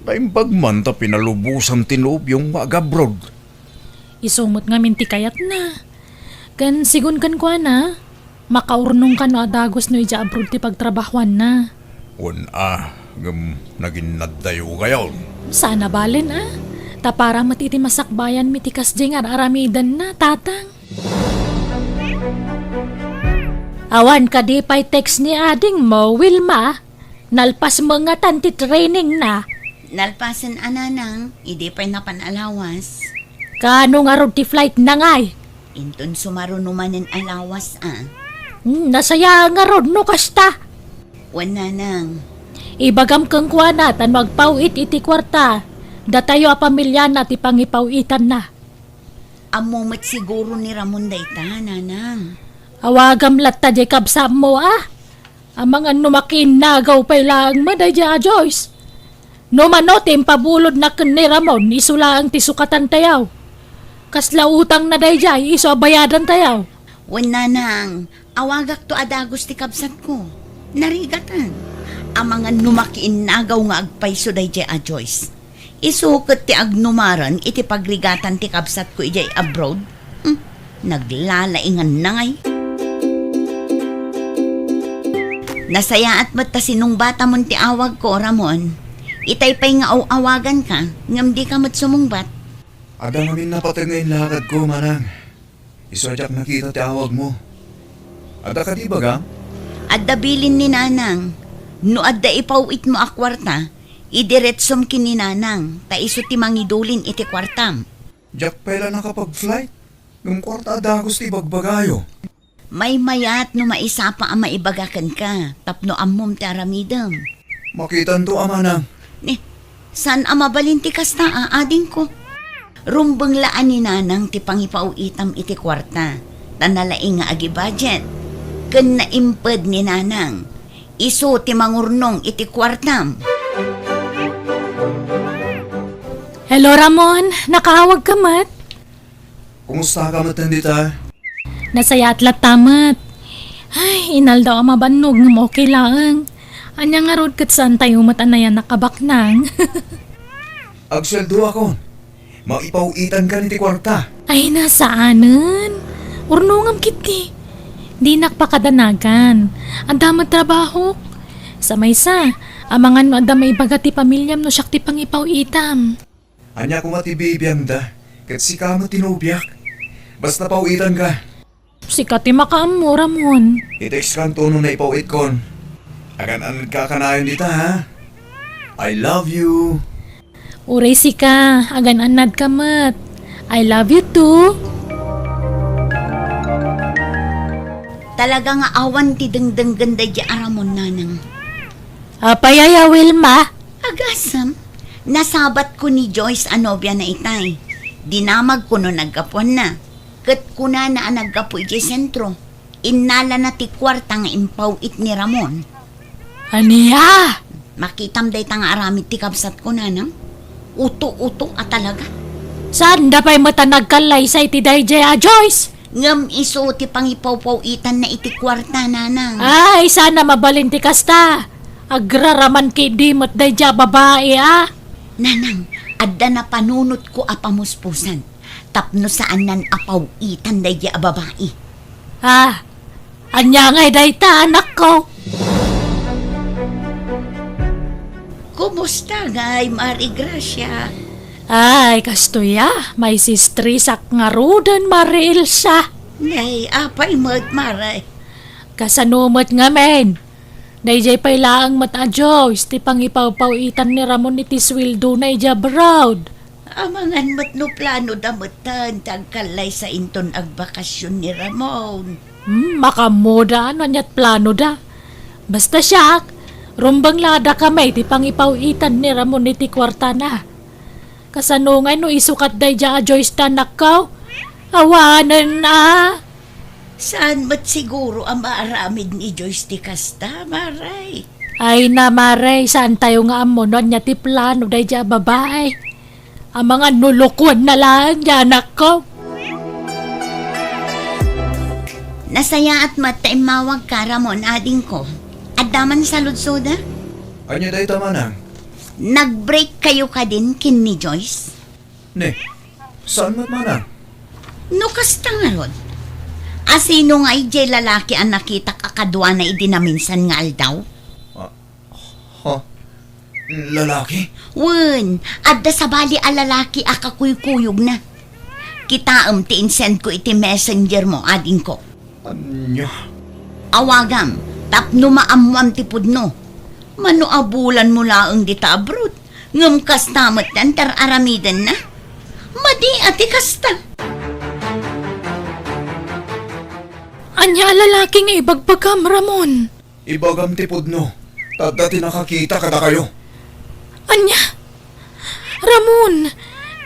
Daimbag man ta pinalubusam tinoob yung magabrod. Isumot nga minti kayat na. Kan sigun kan kwa na. Makaurnong ka no adagos no ija abroad ti pagtrabahuan na. Naging naddayo kayo. Sana balin Ta para matiti masakbayan mitikas jengar aramidan na tatang. Awan ka di pa'y text ni ading mo, Wilma. Nalpas mo nga tanti training na. Nalpasan ananang, idi pa'y napanalawas. Kano nga rod ti flight na ngay? Inton sumarunumanin alawas Nasaya nga rod no kasta. Wala nang. Ibagam kang kwa natan magpawit iti kwarta. Datayo a pamilya na ti pangipawitan na. Amumat siguro ni Ramon dayta, nanang. Awagam latta di kabsam mo Amang ano makinagaw pa ilang madadya Joyce. No manotim pabulod na ni Ramon isulaang ti sukatan tayaw. Kasla utang na dayjay iso bayadan tayaw. Wala nang. Awagak to adagos ti kabsat ko. Narigatan. Amangan numakiin nagaw nga agpayso dayjay Joyce. Isukot ti agnumaran iti pagrigatan ti kabsat ko ijay abroad. Naglalaingan na ngay. Nasaya at mata sinong bata mon ti awag ko, Ramon. Itay pa'y nga awagan ka, ngam di ka matsumungbat. Ada namin napatag ngayon lakad ko, manang. Isadyak nakita ti awag mo. Ada ka di baga? Adda bilin ni nanang. No adda ipawit mo akwarta, idiretsom kini nanang, ta iso ti mangidulin iti kwartam. Jack pala nakapag-flight. Ng kwarta adagos ti bagbagayo. May mayat no maisapa ang maibagakan ka, tapno ammom ti aramidam. Makitan to manang. San amabalin ti kasta ading ko? Rumbang laan ni nanang ti pangipauitam iti kwarta, tanalaing nga agi budget. Ken naimped ni nanang, iso ti mangurnong iti kwartam. Hello Ramon, nakaawag ka mat? Kumusta ka matandita? Nasaya atlat tamat. Ay, inal daw ang mabanog ng okay lang. Anya nga rod kat saan tayo matanayan nakabaknang. Agsweldo ako. Maipawitan ka ni ti kwarta. Ay, nasaanan? Urnungam kiti. Di nakpakadanagan. Ang damag trabaho. Sa maysa, amangan no ada may bagati pamilyam no siyak ti pangipawitam. Anya ko matibibiyang da. Kat si ka matinubyak. Basta pawitan ka. Sikat ti makaam mo, Ramon. I-text ka ang tono na ipawit kon. Agan-anad ka kanayon dita ha. I love you. Uray sika, agan anad ka mat. I love you too. Talaga nga awan ti dengdeng ganda di aramon nanang. Apayaya Wilma. Agasam, Nasabat ko ni Joyce anobya na itay. Dinamag ko no naggapuan na. Kat kuna na naggapu iti sentro. Inala na ti kwarta nga impaw it ni Ramon. Aniya? Makitam day tang aramid ti kabsat ko na nang. Uto-uto at talaga. Saan da pa'y mata nagkalaysay ti Dayjay Joyce? Ngam iso ti pangipaw-pawitan na iti kwarta nanang. Ay, sana mabalin ti kasta. Agraraman ki dimot Dayjay babae Nanang, adda na panunot ko apamuspusan. Tapno saan nan apawitan day a babae. Anya ngay dayta anak ko. Kumusta gay, Mari Gracia? Ay, kastoya, may sistri sak nga rudan Mari Ilsa. Nay, apay mo't maray. Kasanumot nga men. Dayjay pa'y laang mata Joyce, ti pangipaw-pawitan ni Ramon iti swildo na ija broad. Amangan mo't no plano damutan, tagkalay sa inton agbakasyon ni Ramon. Makamoda ano niya't plano da. Basta siya, rumbang lada kami ti pangipawitan ni Ramon iti kwarta na. Kasanungay no isukat Dayjay Joyce tanak ko. Awanan Saan mo't siguro ang maaramid ni Joyce ti kasta, maray? Ay na Maray, saan tayo nga amunon niya ti plano Dayjay babae. Ang mga nulukwan na lang anak ko. Nasaya at mataimawag ka, Ramon, ading ko. At daman sa lutsoda? Anya day manang? Nag-break kayo ka din kin ni Joyce? Ne, saan mo't manang? No kasta nga ron. Asino nga ijay lalaki ang nakita kakadwa na idinaminsan nga aldaw? Lalaki? Wen, adda sa bali a lalaki akakuyukuyog na. Kitaam ti insend ko iti messenger mo, ading ko. Anya? Awagam, tapno maamuam ti pudno. Mano abulan mo laang di tabrod. Ngam kastamat tan tar aramidan na. Madi ati kasta. Anya lalaki nga ibagbagam Ramon. Ibagam tipod no. Tada tinakakita kada kayo. Anya? Ramon,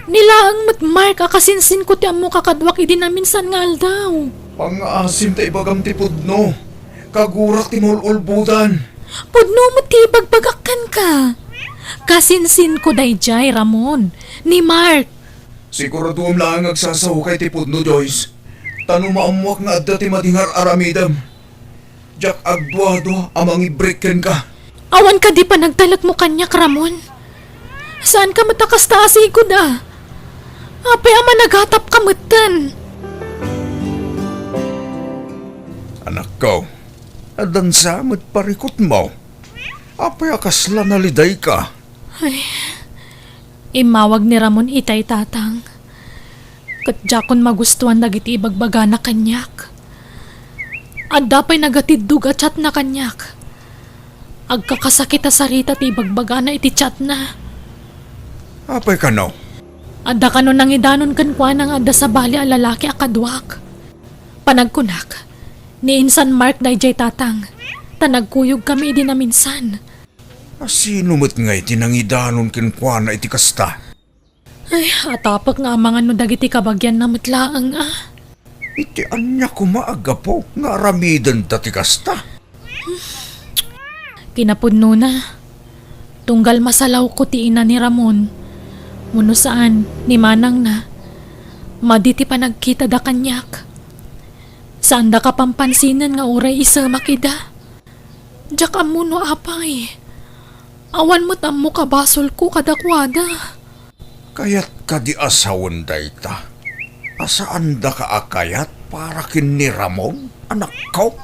nilaang matmark akasinsin ko ti amo kakadwak idinaminsan nga aldaw. Pang-asim ta ibagam tipod no. Kagurak tinululbudan. Pudno mo ti bagbagakan ka. Kasinsin ko Dayjay Ramon, ni Mark. Siguraduam lang agsasahukay tipod no, Joyce. Tanong maamuak nga adda ti madingar aramidam. Jak agduado amang ibrekken ka. Awan ka di pa nagtalag mo kanyak Ramon. Saan ka matakas taasigod Apay ama naghatap ka matan. Anak ko, adan samot parikot mo. Apay akasla naliday ka. Imawag ni Ramon itay tatang. Katjakon magustuhan nagiti ibagbaga na kanyak. Adda pa'y nagatidug at chat na kanyak. Agkakasakit a sarita ti ibagbaga na iti chat na. Apay ka no? Adda ka nun nangidanon kan kwa nang adda sa bali a lalaki akadwak. Panagkunak, ni Insan Mark Dayjay tatang. Tanagkuyog kami di na minsan. Sino mo't ngay tinangidanon kinkwa na iti kasta? Ay, atapak nga mga no dagiti kabagyan na matlaang Iti anya kumaaga po nga aramidan ta ti kasta. Kinapudno na. Tunggal masalaw ko ti ina ni Ramon. Muno saan, ni Manang na. Maditi pa nagkita da kanyak. Saan da kapampansinan nga uray isa makida. Diyak amuno apay. Awan mo tamo kabasol ko kadakwada. Kayat ka di asawan dayta. Asaan da ka akayat para kin ni Ramon, anak ko?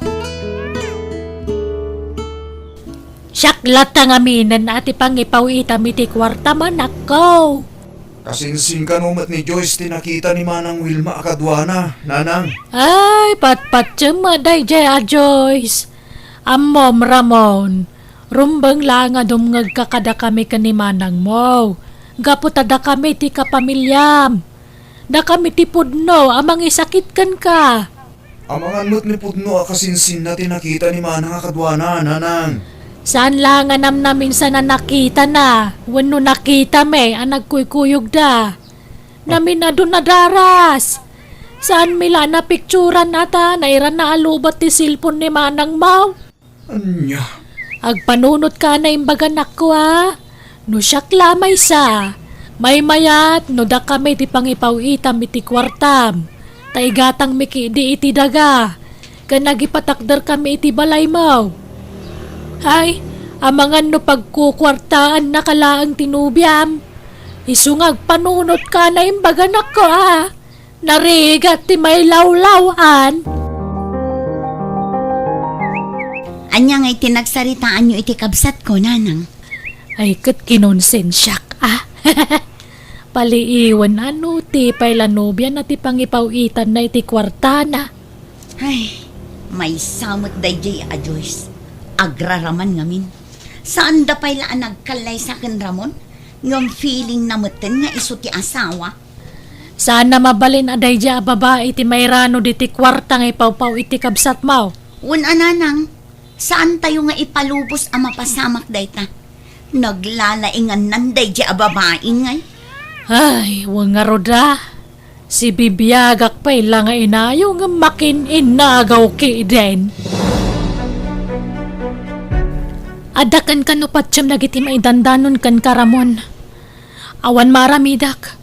Syaklat ang aminan ati pangipawita miti kwarta manak ko. Kasinsing ka numat ni Joyce tinakita ni Manang Wilma akadwana, nanang. Ay, patpat tsuma Dayjay Joyce. Amom Ramon. Rumbang lang nga dumngag kakada kami kanimanang mo. Gaputada kami ti kapamilyam. Da kami ti pudno, amang isakit kan ka. Amangan mo't ni Pudno akasinsin na tinakita ni Manang akadwana, nanang. Saan lang anam namin sa nakita na? Wano nakita me, ang nagkuykuyog da. Namin na doon nadaras. Saan mila na picturean nata, nairan na alubat ti silpon ni Manang Mau. Anya? Agpanunot ka na imbaga ko ha. No siyak lamay sa. May mayat, no da kami ti pangipaw itam iti kwartam. Taigatang miki di iti daga. Kanagipatakdar kami iti balay Mau. Ay, amangan no pagkukwartaan na kalaang tinubyam. Isungag panunot ka na imbaga ko ha. Narigat ti may lawlawan. Anya nga'y tinagsaritaan nyo iti kabsat ko, nanang. Ay kat kinonsensyak ah. Paliiwan ano ti pailanobya na ti pangipawitan na iti kwartana. Ay, may samot day jay a Joyce. Agraraman ngamin. Saan da pa'y laan nagkalay sa akin, Ramon? Ngam feeling na mutin nga iso ti asawa. Sana mabalin aday dya babae iti mayrano di ti kwarta nga ipawpaw iti kabsat Mau. Un ananang, saan tayo nga ipalubos ang mapasamak dayta? Naglalaingan nanday dya a babae ngay. Ay, wang nga roda. Si bibiyagak pa'y lang nga inayo nga makin inagaw ki den. Adakan ka no patsyam nagiti maidandanon kan karamon. Awan maramidak.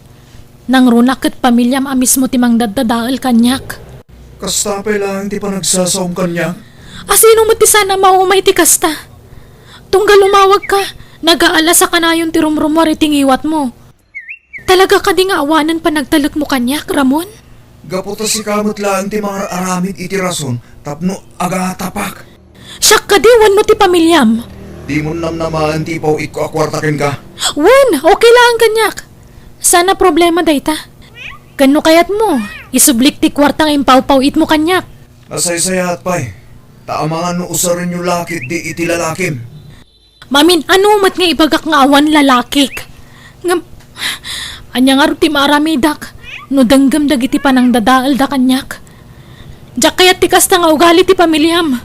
Nang runak at pamilyam amis mo timang dadadaal kanyak. Kasta pa lang ti pa nagsasaong kanya. Asino mo ti sana maumay ti kasta? Tunggal umawag ka, nagaala sa kanayon ti rumrumwar itingiwat mo. Talaga ka di nga awanan pa nagtalak mo kanyak, Ramon? Gaputa si kamot lang ti mga aramid iti rason, tapno agatapak. Siyak ka di, wan mo ti pamilyam. Di mo naman ti paw iko akwartakin ka. Wan, okay lang kanyak. Sana problema dayta. Kano kayat mo, isublik ti kwartang impaw-pawit mo kanyak. Nasaysayat pa'y. Taamangan no usarin yung lakit di iti lalakim. Mamin, ano mat nga ibagak nga awan lalakik? Ngam, anya nga ruti maramidak, no danggam dagiti panang dadaal da kanyak. Diyak kayat ti kasta nga ugali ti pamilyam.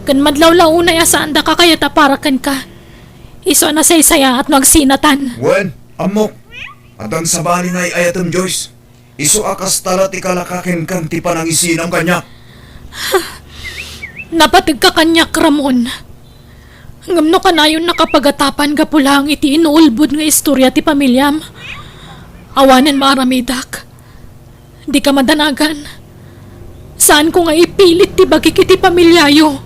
Kan madlaw unay asaan da ka kayat aparakan ka. Iso na saysaya at nagsinatan. Wen, amok. At ang sabali nga'y ayatom Joyce. Iso akas tala ti kalakakin kan ti panangisinam kanya. Napatig ka kanyak, Ramon. Ngam no kanayon nakapagatapan ka pulang iti inuulbod nga istorya ti pamilyam. Awanan maramidak. Di ka madanagan. Saan ko nga ipilit ti bagik iti pamilyayo?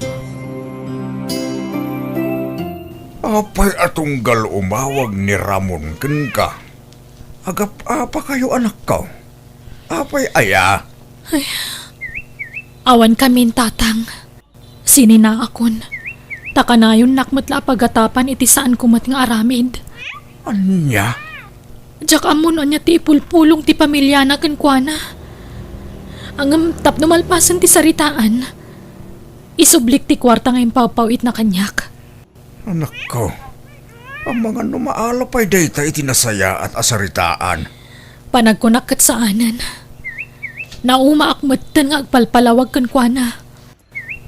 Apay atunggal umawag ni Ramon ken ka. Agap apa kayo anak ka? Apay aya. Awan kamin tatang. Sinina akon. Takanayon nakmatla pagatapan iti saan kumat nga aramid. Anya? Diyak amon anya ti ipulpulong ti pamilya na kenkwana. Ang tapno malpasan ti saritaan. Isublik ti kwarta nga impawpawit na kanyak. Anak ko, ang mga numaalapay dayta itinasaya at asaritaan. Panagkunak kat saanan. Naumaakmatan nga agpalpalawag kenkwana.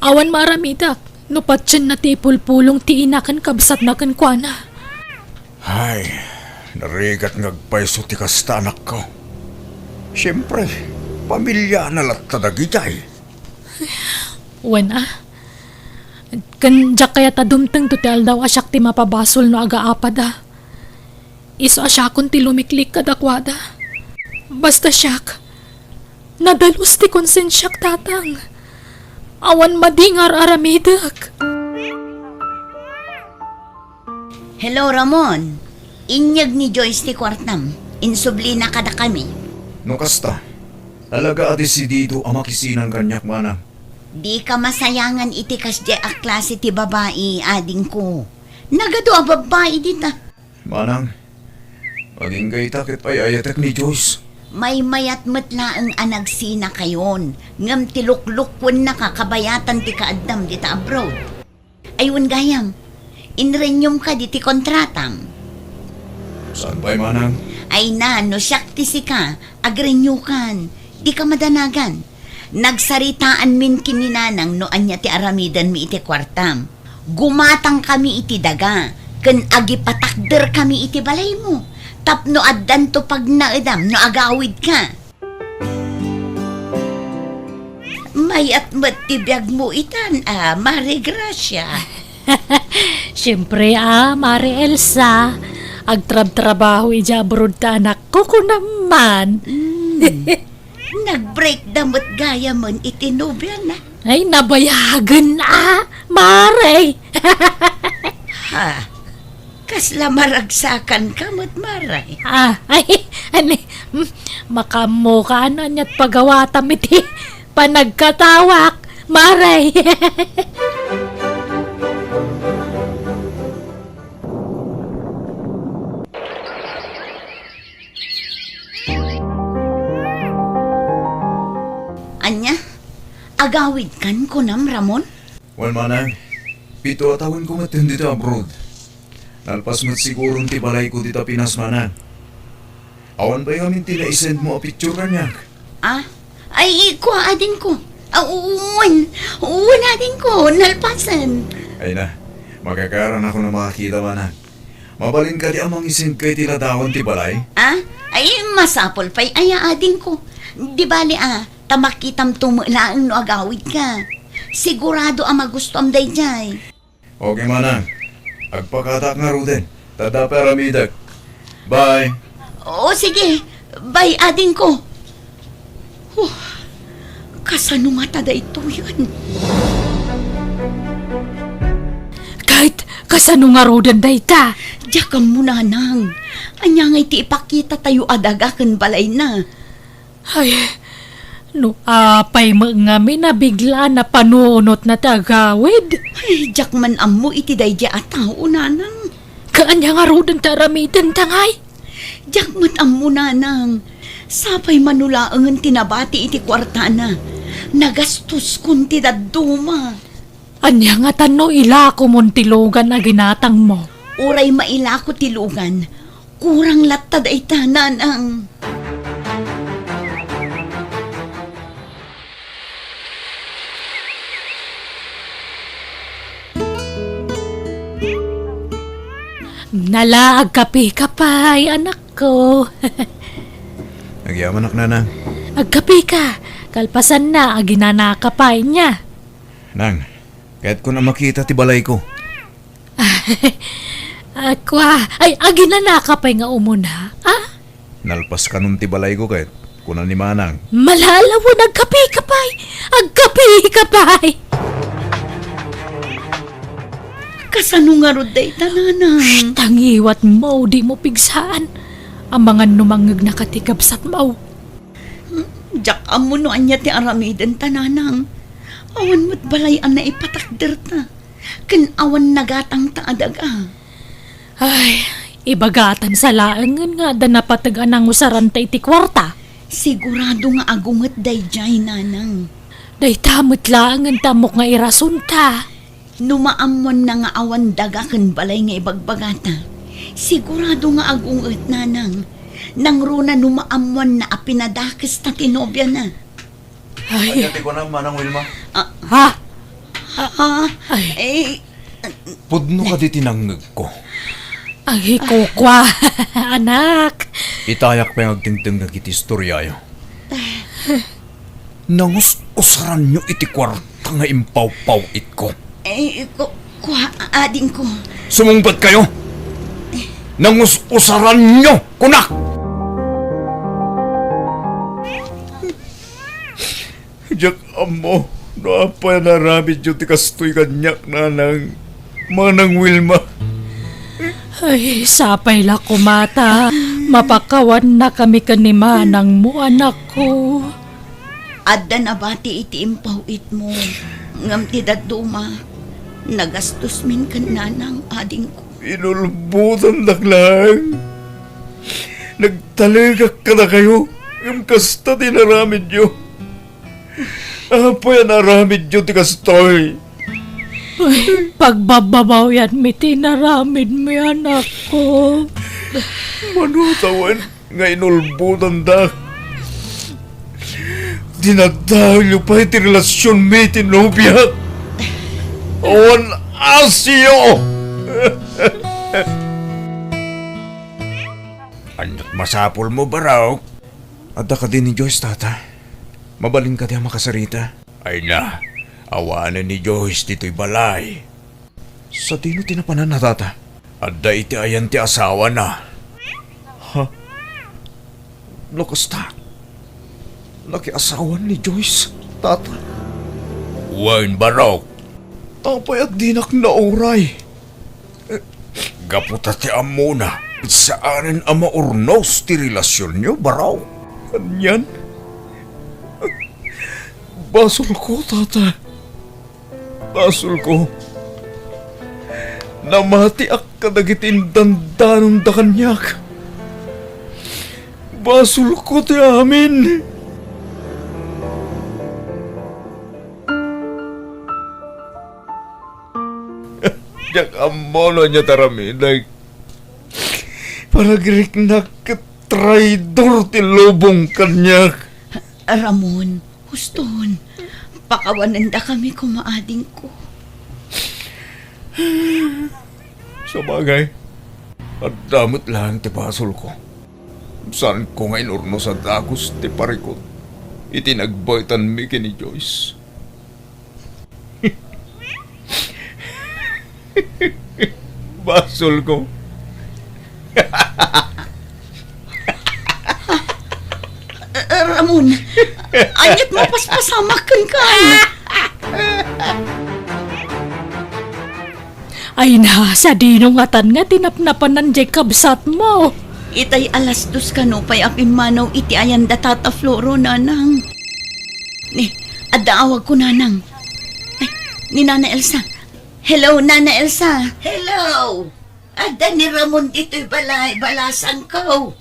Awan maramidak. No patyan na ti ipulpulong ti inakan kabsat na kenkwana. Ay, narigat ngagpaiso ti kasta anak ko. Siyempre, pamilya na latadagitay. Wan ah. Kanjak kaya tadumteng tutel daw asyak ti mapabasol no agaapad ah. Iso asyakon ti lumiklik kadakwada. Basta syak. Nadalus ti konsensyak tatang. Awan madingar aramidak. Hello, Ramon. Inyag ni Joyce ti kwartam. Insubli na kada kami. No kasta, talaga adesidido ang makisinan kanyak manang. Di ka masayangan iti kasya a klase ti babae, ading ko. Nagado a babae dita. Manang, maging gay takit ay ayatek ni Joyce. May mayat matlaang anagsina kayon. Ngam tiluklukwan na kakabayatan ti kaadam dita abroad. Ayun gayam, inrenyum ka di ti kontratam. Saan ba'y manang? Ay na, no syakti si ka, agrenyukan. Di ka madanagan. Nagsaritaan min kininanang no anya ti aramidan mi iti kwartam. Gumatang kami iti daga, ken agi patakder kami iti balay mo. Tapno addan to pag naedam no agawid ka. May at matibiyag mo itan, Mare Gracia. Siyempre Mare Elsa, agtrab-trabaho ija abroad ta anak ko naman. Nag-break damot gaya mon iti nobya na. Ay, nabayagan Mare. Ha? Kasla maragsakan ka mo't maray. Makamo ka na niya't pagawatam iti panagkatawak, Mare. Anya? Agawid kan ko nam, Ramon? Wan manang, pito atawin ko matin dito abroad. Nalpas mat siguro ti balay ko dito Pinas manang. Awan pa yung tina-isend mo a picture kanyak. Ay, kuha din ko. Uwan adin ko, nalpasan. Ay na, magkakaroon ako na makakita manang. Mabalin ka di amang isend kay tinadawan ti balay? Ay, masapol pa'y aya adin ko. Di bali tamakitam tumulaang no agawid ka. Sigurado magustom day jay. Okay manang, agpakatak nga ruden. Tada peramidag. Bye. O sige, bye adin ko. Kasano nga tada ito yan? Kahit kasano nga rodan day ta. Diyakam mo na nang. Anya nga iti ipakita tayo adagakan balay na. Ay, no apay mga minabigla na panunot na tagawid. Ay, diyak man amo iti dayja at tao nanang. Kaanya nga rodan taramitan tangay. Diyak man amo nanang. Sapay manulaang tinabati iti kwarta na. Nagastos kun ti daduma. Anya nga tano ila ko montilogan na ginatang mo. Uray maila ko tilugan. Kurang latad ay tanan ang... Nalaag kape kapay, anak ko. Nagyaman ak nanang. Agkape ka. Kalpasan na, aginana kapay niya. Nang, kahit ko na makita ti balay ko. Ay, aginana kapay nga umuna. Nalpas ka nun ti balay ko kahit kunan ni manang. Malalawo, nagkape kapay. Agkape kapay. Kasano nga rod day tananang. Tangiwat mo, di mo pigsaan. Ang mga numangag na katigabsat mo. Diyak amo no anya ti aramiden tananang. Awan mo't balayan na ipatakder ta. Ken awan nagatang taadaga. Ay, ibagatan sa laangan nga da napatagan ang usaran ta iti kwarta. Sigurado nga agunget day jay nanang. Day tamot laangan tamok nga irasunta. Numaamon na nga awan daga ken balay nga ibagbagata. Sigurado nga agunget nanang. Nang runa numaamon na apinadakes na tinobya na. Ay, ko na manang Wilma. ha? Eh, Pudno ka di tinanggag ko. Ang hikokwa, anak. Itayak pa yung agtingting nagiti istoryayo. Nangus usaran nyo iti kwarta nga impaw-paw it ko. kuha ading ko. Sumungbat kayo! Nangus usaran nyo, kunak! Diyak amo, naapay na ramid yung tikastoy kanyak nanang manang Wilma. Ay, sapay la kumata. Mapakawan na kami kanimanang mo, anak ko. Adda na bati iti impaw it mo. Ngam ti daduma. Nagastos min kan nanang ading ko. Inulbutan lang. Nagtaligak ka na kayo. Yung kasta tinaramid nyo. Apoy na naramid nyo tikastoy. Ay, pagbababaw yan, may tinaramid mo, anak ko. Manutawan nga inulbutan da. Dinadahil nyo pa iti relasyon may tinobya. Awan Asyo! Ano't masapol mo ba raw? Adda ka din ni Joyce, tata. Mabalin ka diya makasarita. Ay na, awanan ni Joyce dito'y balay. Sa dino tinapanan na, tata? Adda iti ayan ti asawa na. Ha? Lakas ta. Laki asawan ni Joyce, tata. Wain barok. Apay at dinak na oray. Gaputa ti amuna. Saanin ang maurnos ti relasyon nyo, baraw? Kanyan? Basol ko, tata. Basol ko. Namati ak kadagitin dandanon da kanyak. Basol ko ti amin. Jak amono niya taraminag. Paragirik na traidor ti lubong kanyak. Ramon, huston. Pakawanan da kami kumaading ko. Sa bagay, at damot lang ti basol ko. Saan ko nga inurno sa dagos ti parikot. Itinagbaytan mi kini Joyce. Basol ko. Ramon, anyat mo paspasamakan ka. Ay na, sa dinongatan nga tinapnapan ng Jacob sat mo. Itay alas dos kanupay apin manaw iti ayan da tata Floro, nanang. Ni, adaawag ko, nanang. Ay, ni Nana Elsa. Hello, Nana Elsa. Hello. Ada ni Ramon dito'y balay, balasan ko.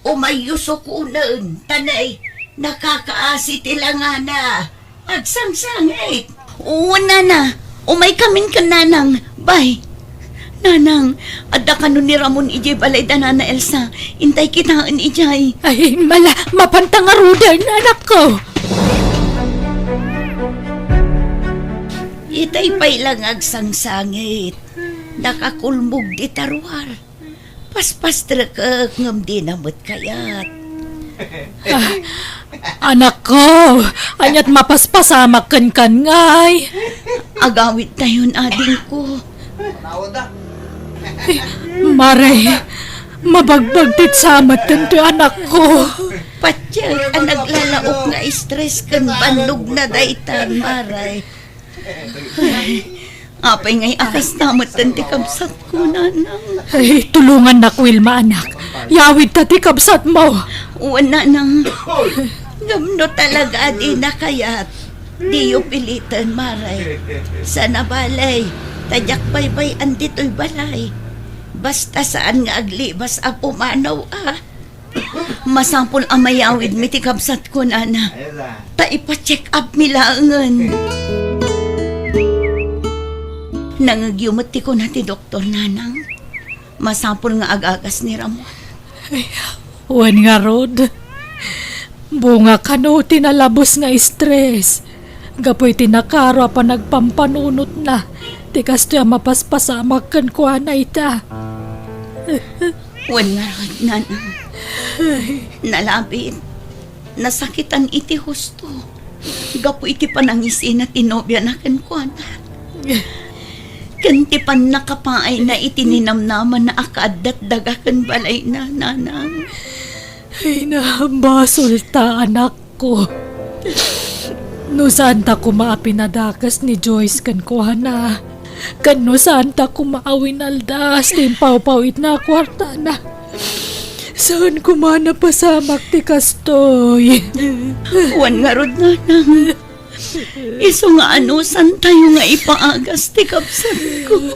Umayuso ko unan, tanay. Nakakaasi tilangana. Agsangsangit. Oo, Nana. Umay kamin ka, nanang. Bye. Nanang, ada ka nun ni Ramon ijay balay da, Nana Elsa. Intay kitaan ijay. Ay, mapantang arudan, anak ko. Itay pa'y lang agsangsangit. Nakakulmog di taruar. Paspas trakak ngam di namot kayat. Anak ko, anyat mapaspasamak kan ngay. Agawit tayon ading ko. Maray, mabagbagtit samat kan to anak ko. Patyag ang naglalaok nga stress kan bandog na daytan, maray. Apay ngay akas namat ti kabsat ko, nanang. Ay, tulungan na Wilma, anak. Yawid ta ti kabsat mo. Uwan, nanang. Gamno talaga di na kayat. Di yung pilitan, maray. Sa nabalay, tadyak baybay andito'y balay. Basta saan nga aglibas a pumanaw, ah. Masampol ang mayawid mi ti kabsat ko, nana. Ta ipa-check up milangan. Nangagyumati ko na ti doktor, nanang. Masampol nga agagas ni Ramon. Wan nga rod. Bunga kano tinalabos nga stress. Gapoy tinakaro pa nagpampanunot na. Tikas to mapaspasamak kan kuha na ita. Wan nga rod, nanang. Nalabit. Nasakitan iti husto. Gapo iti panangisin na tinobya na kan kuha na. Kanti pan nakapaay na itininamnaman na akadat dagakan balay na, nanang. Ay na, basol ta, anak ko. No saan ta kumaapinadakas ni Joyce kan kuha na. Kan no saan ta kumaawin aldas, timpaw-pawit na kwarta na. Saan kumana pasamak ti kastoy? Wan nga rod, nanang. Iso nga ano, san tayo nga ipaagas ti kapsat ko.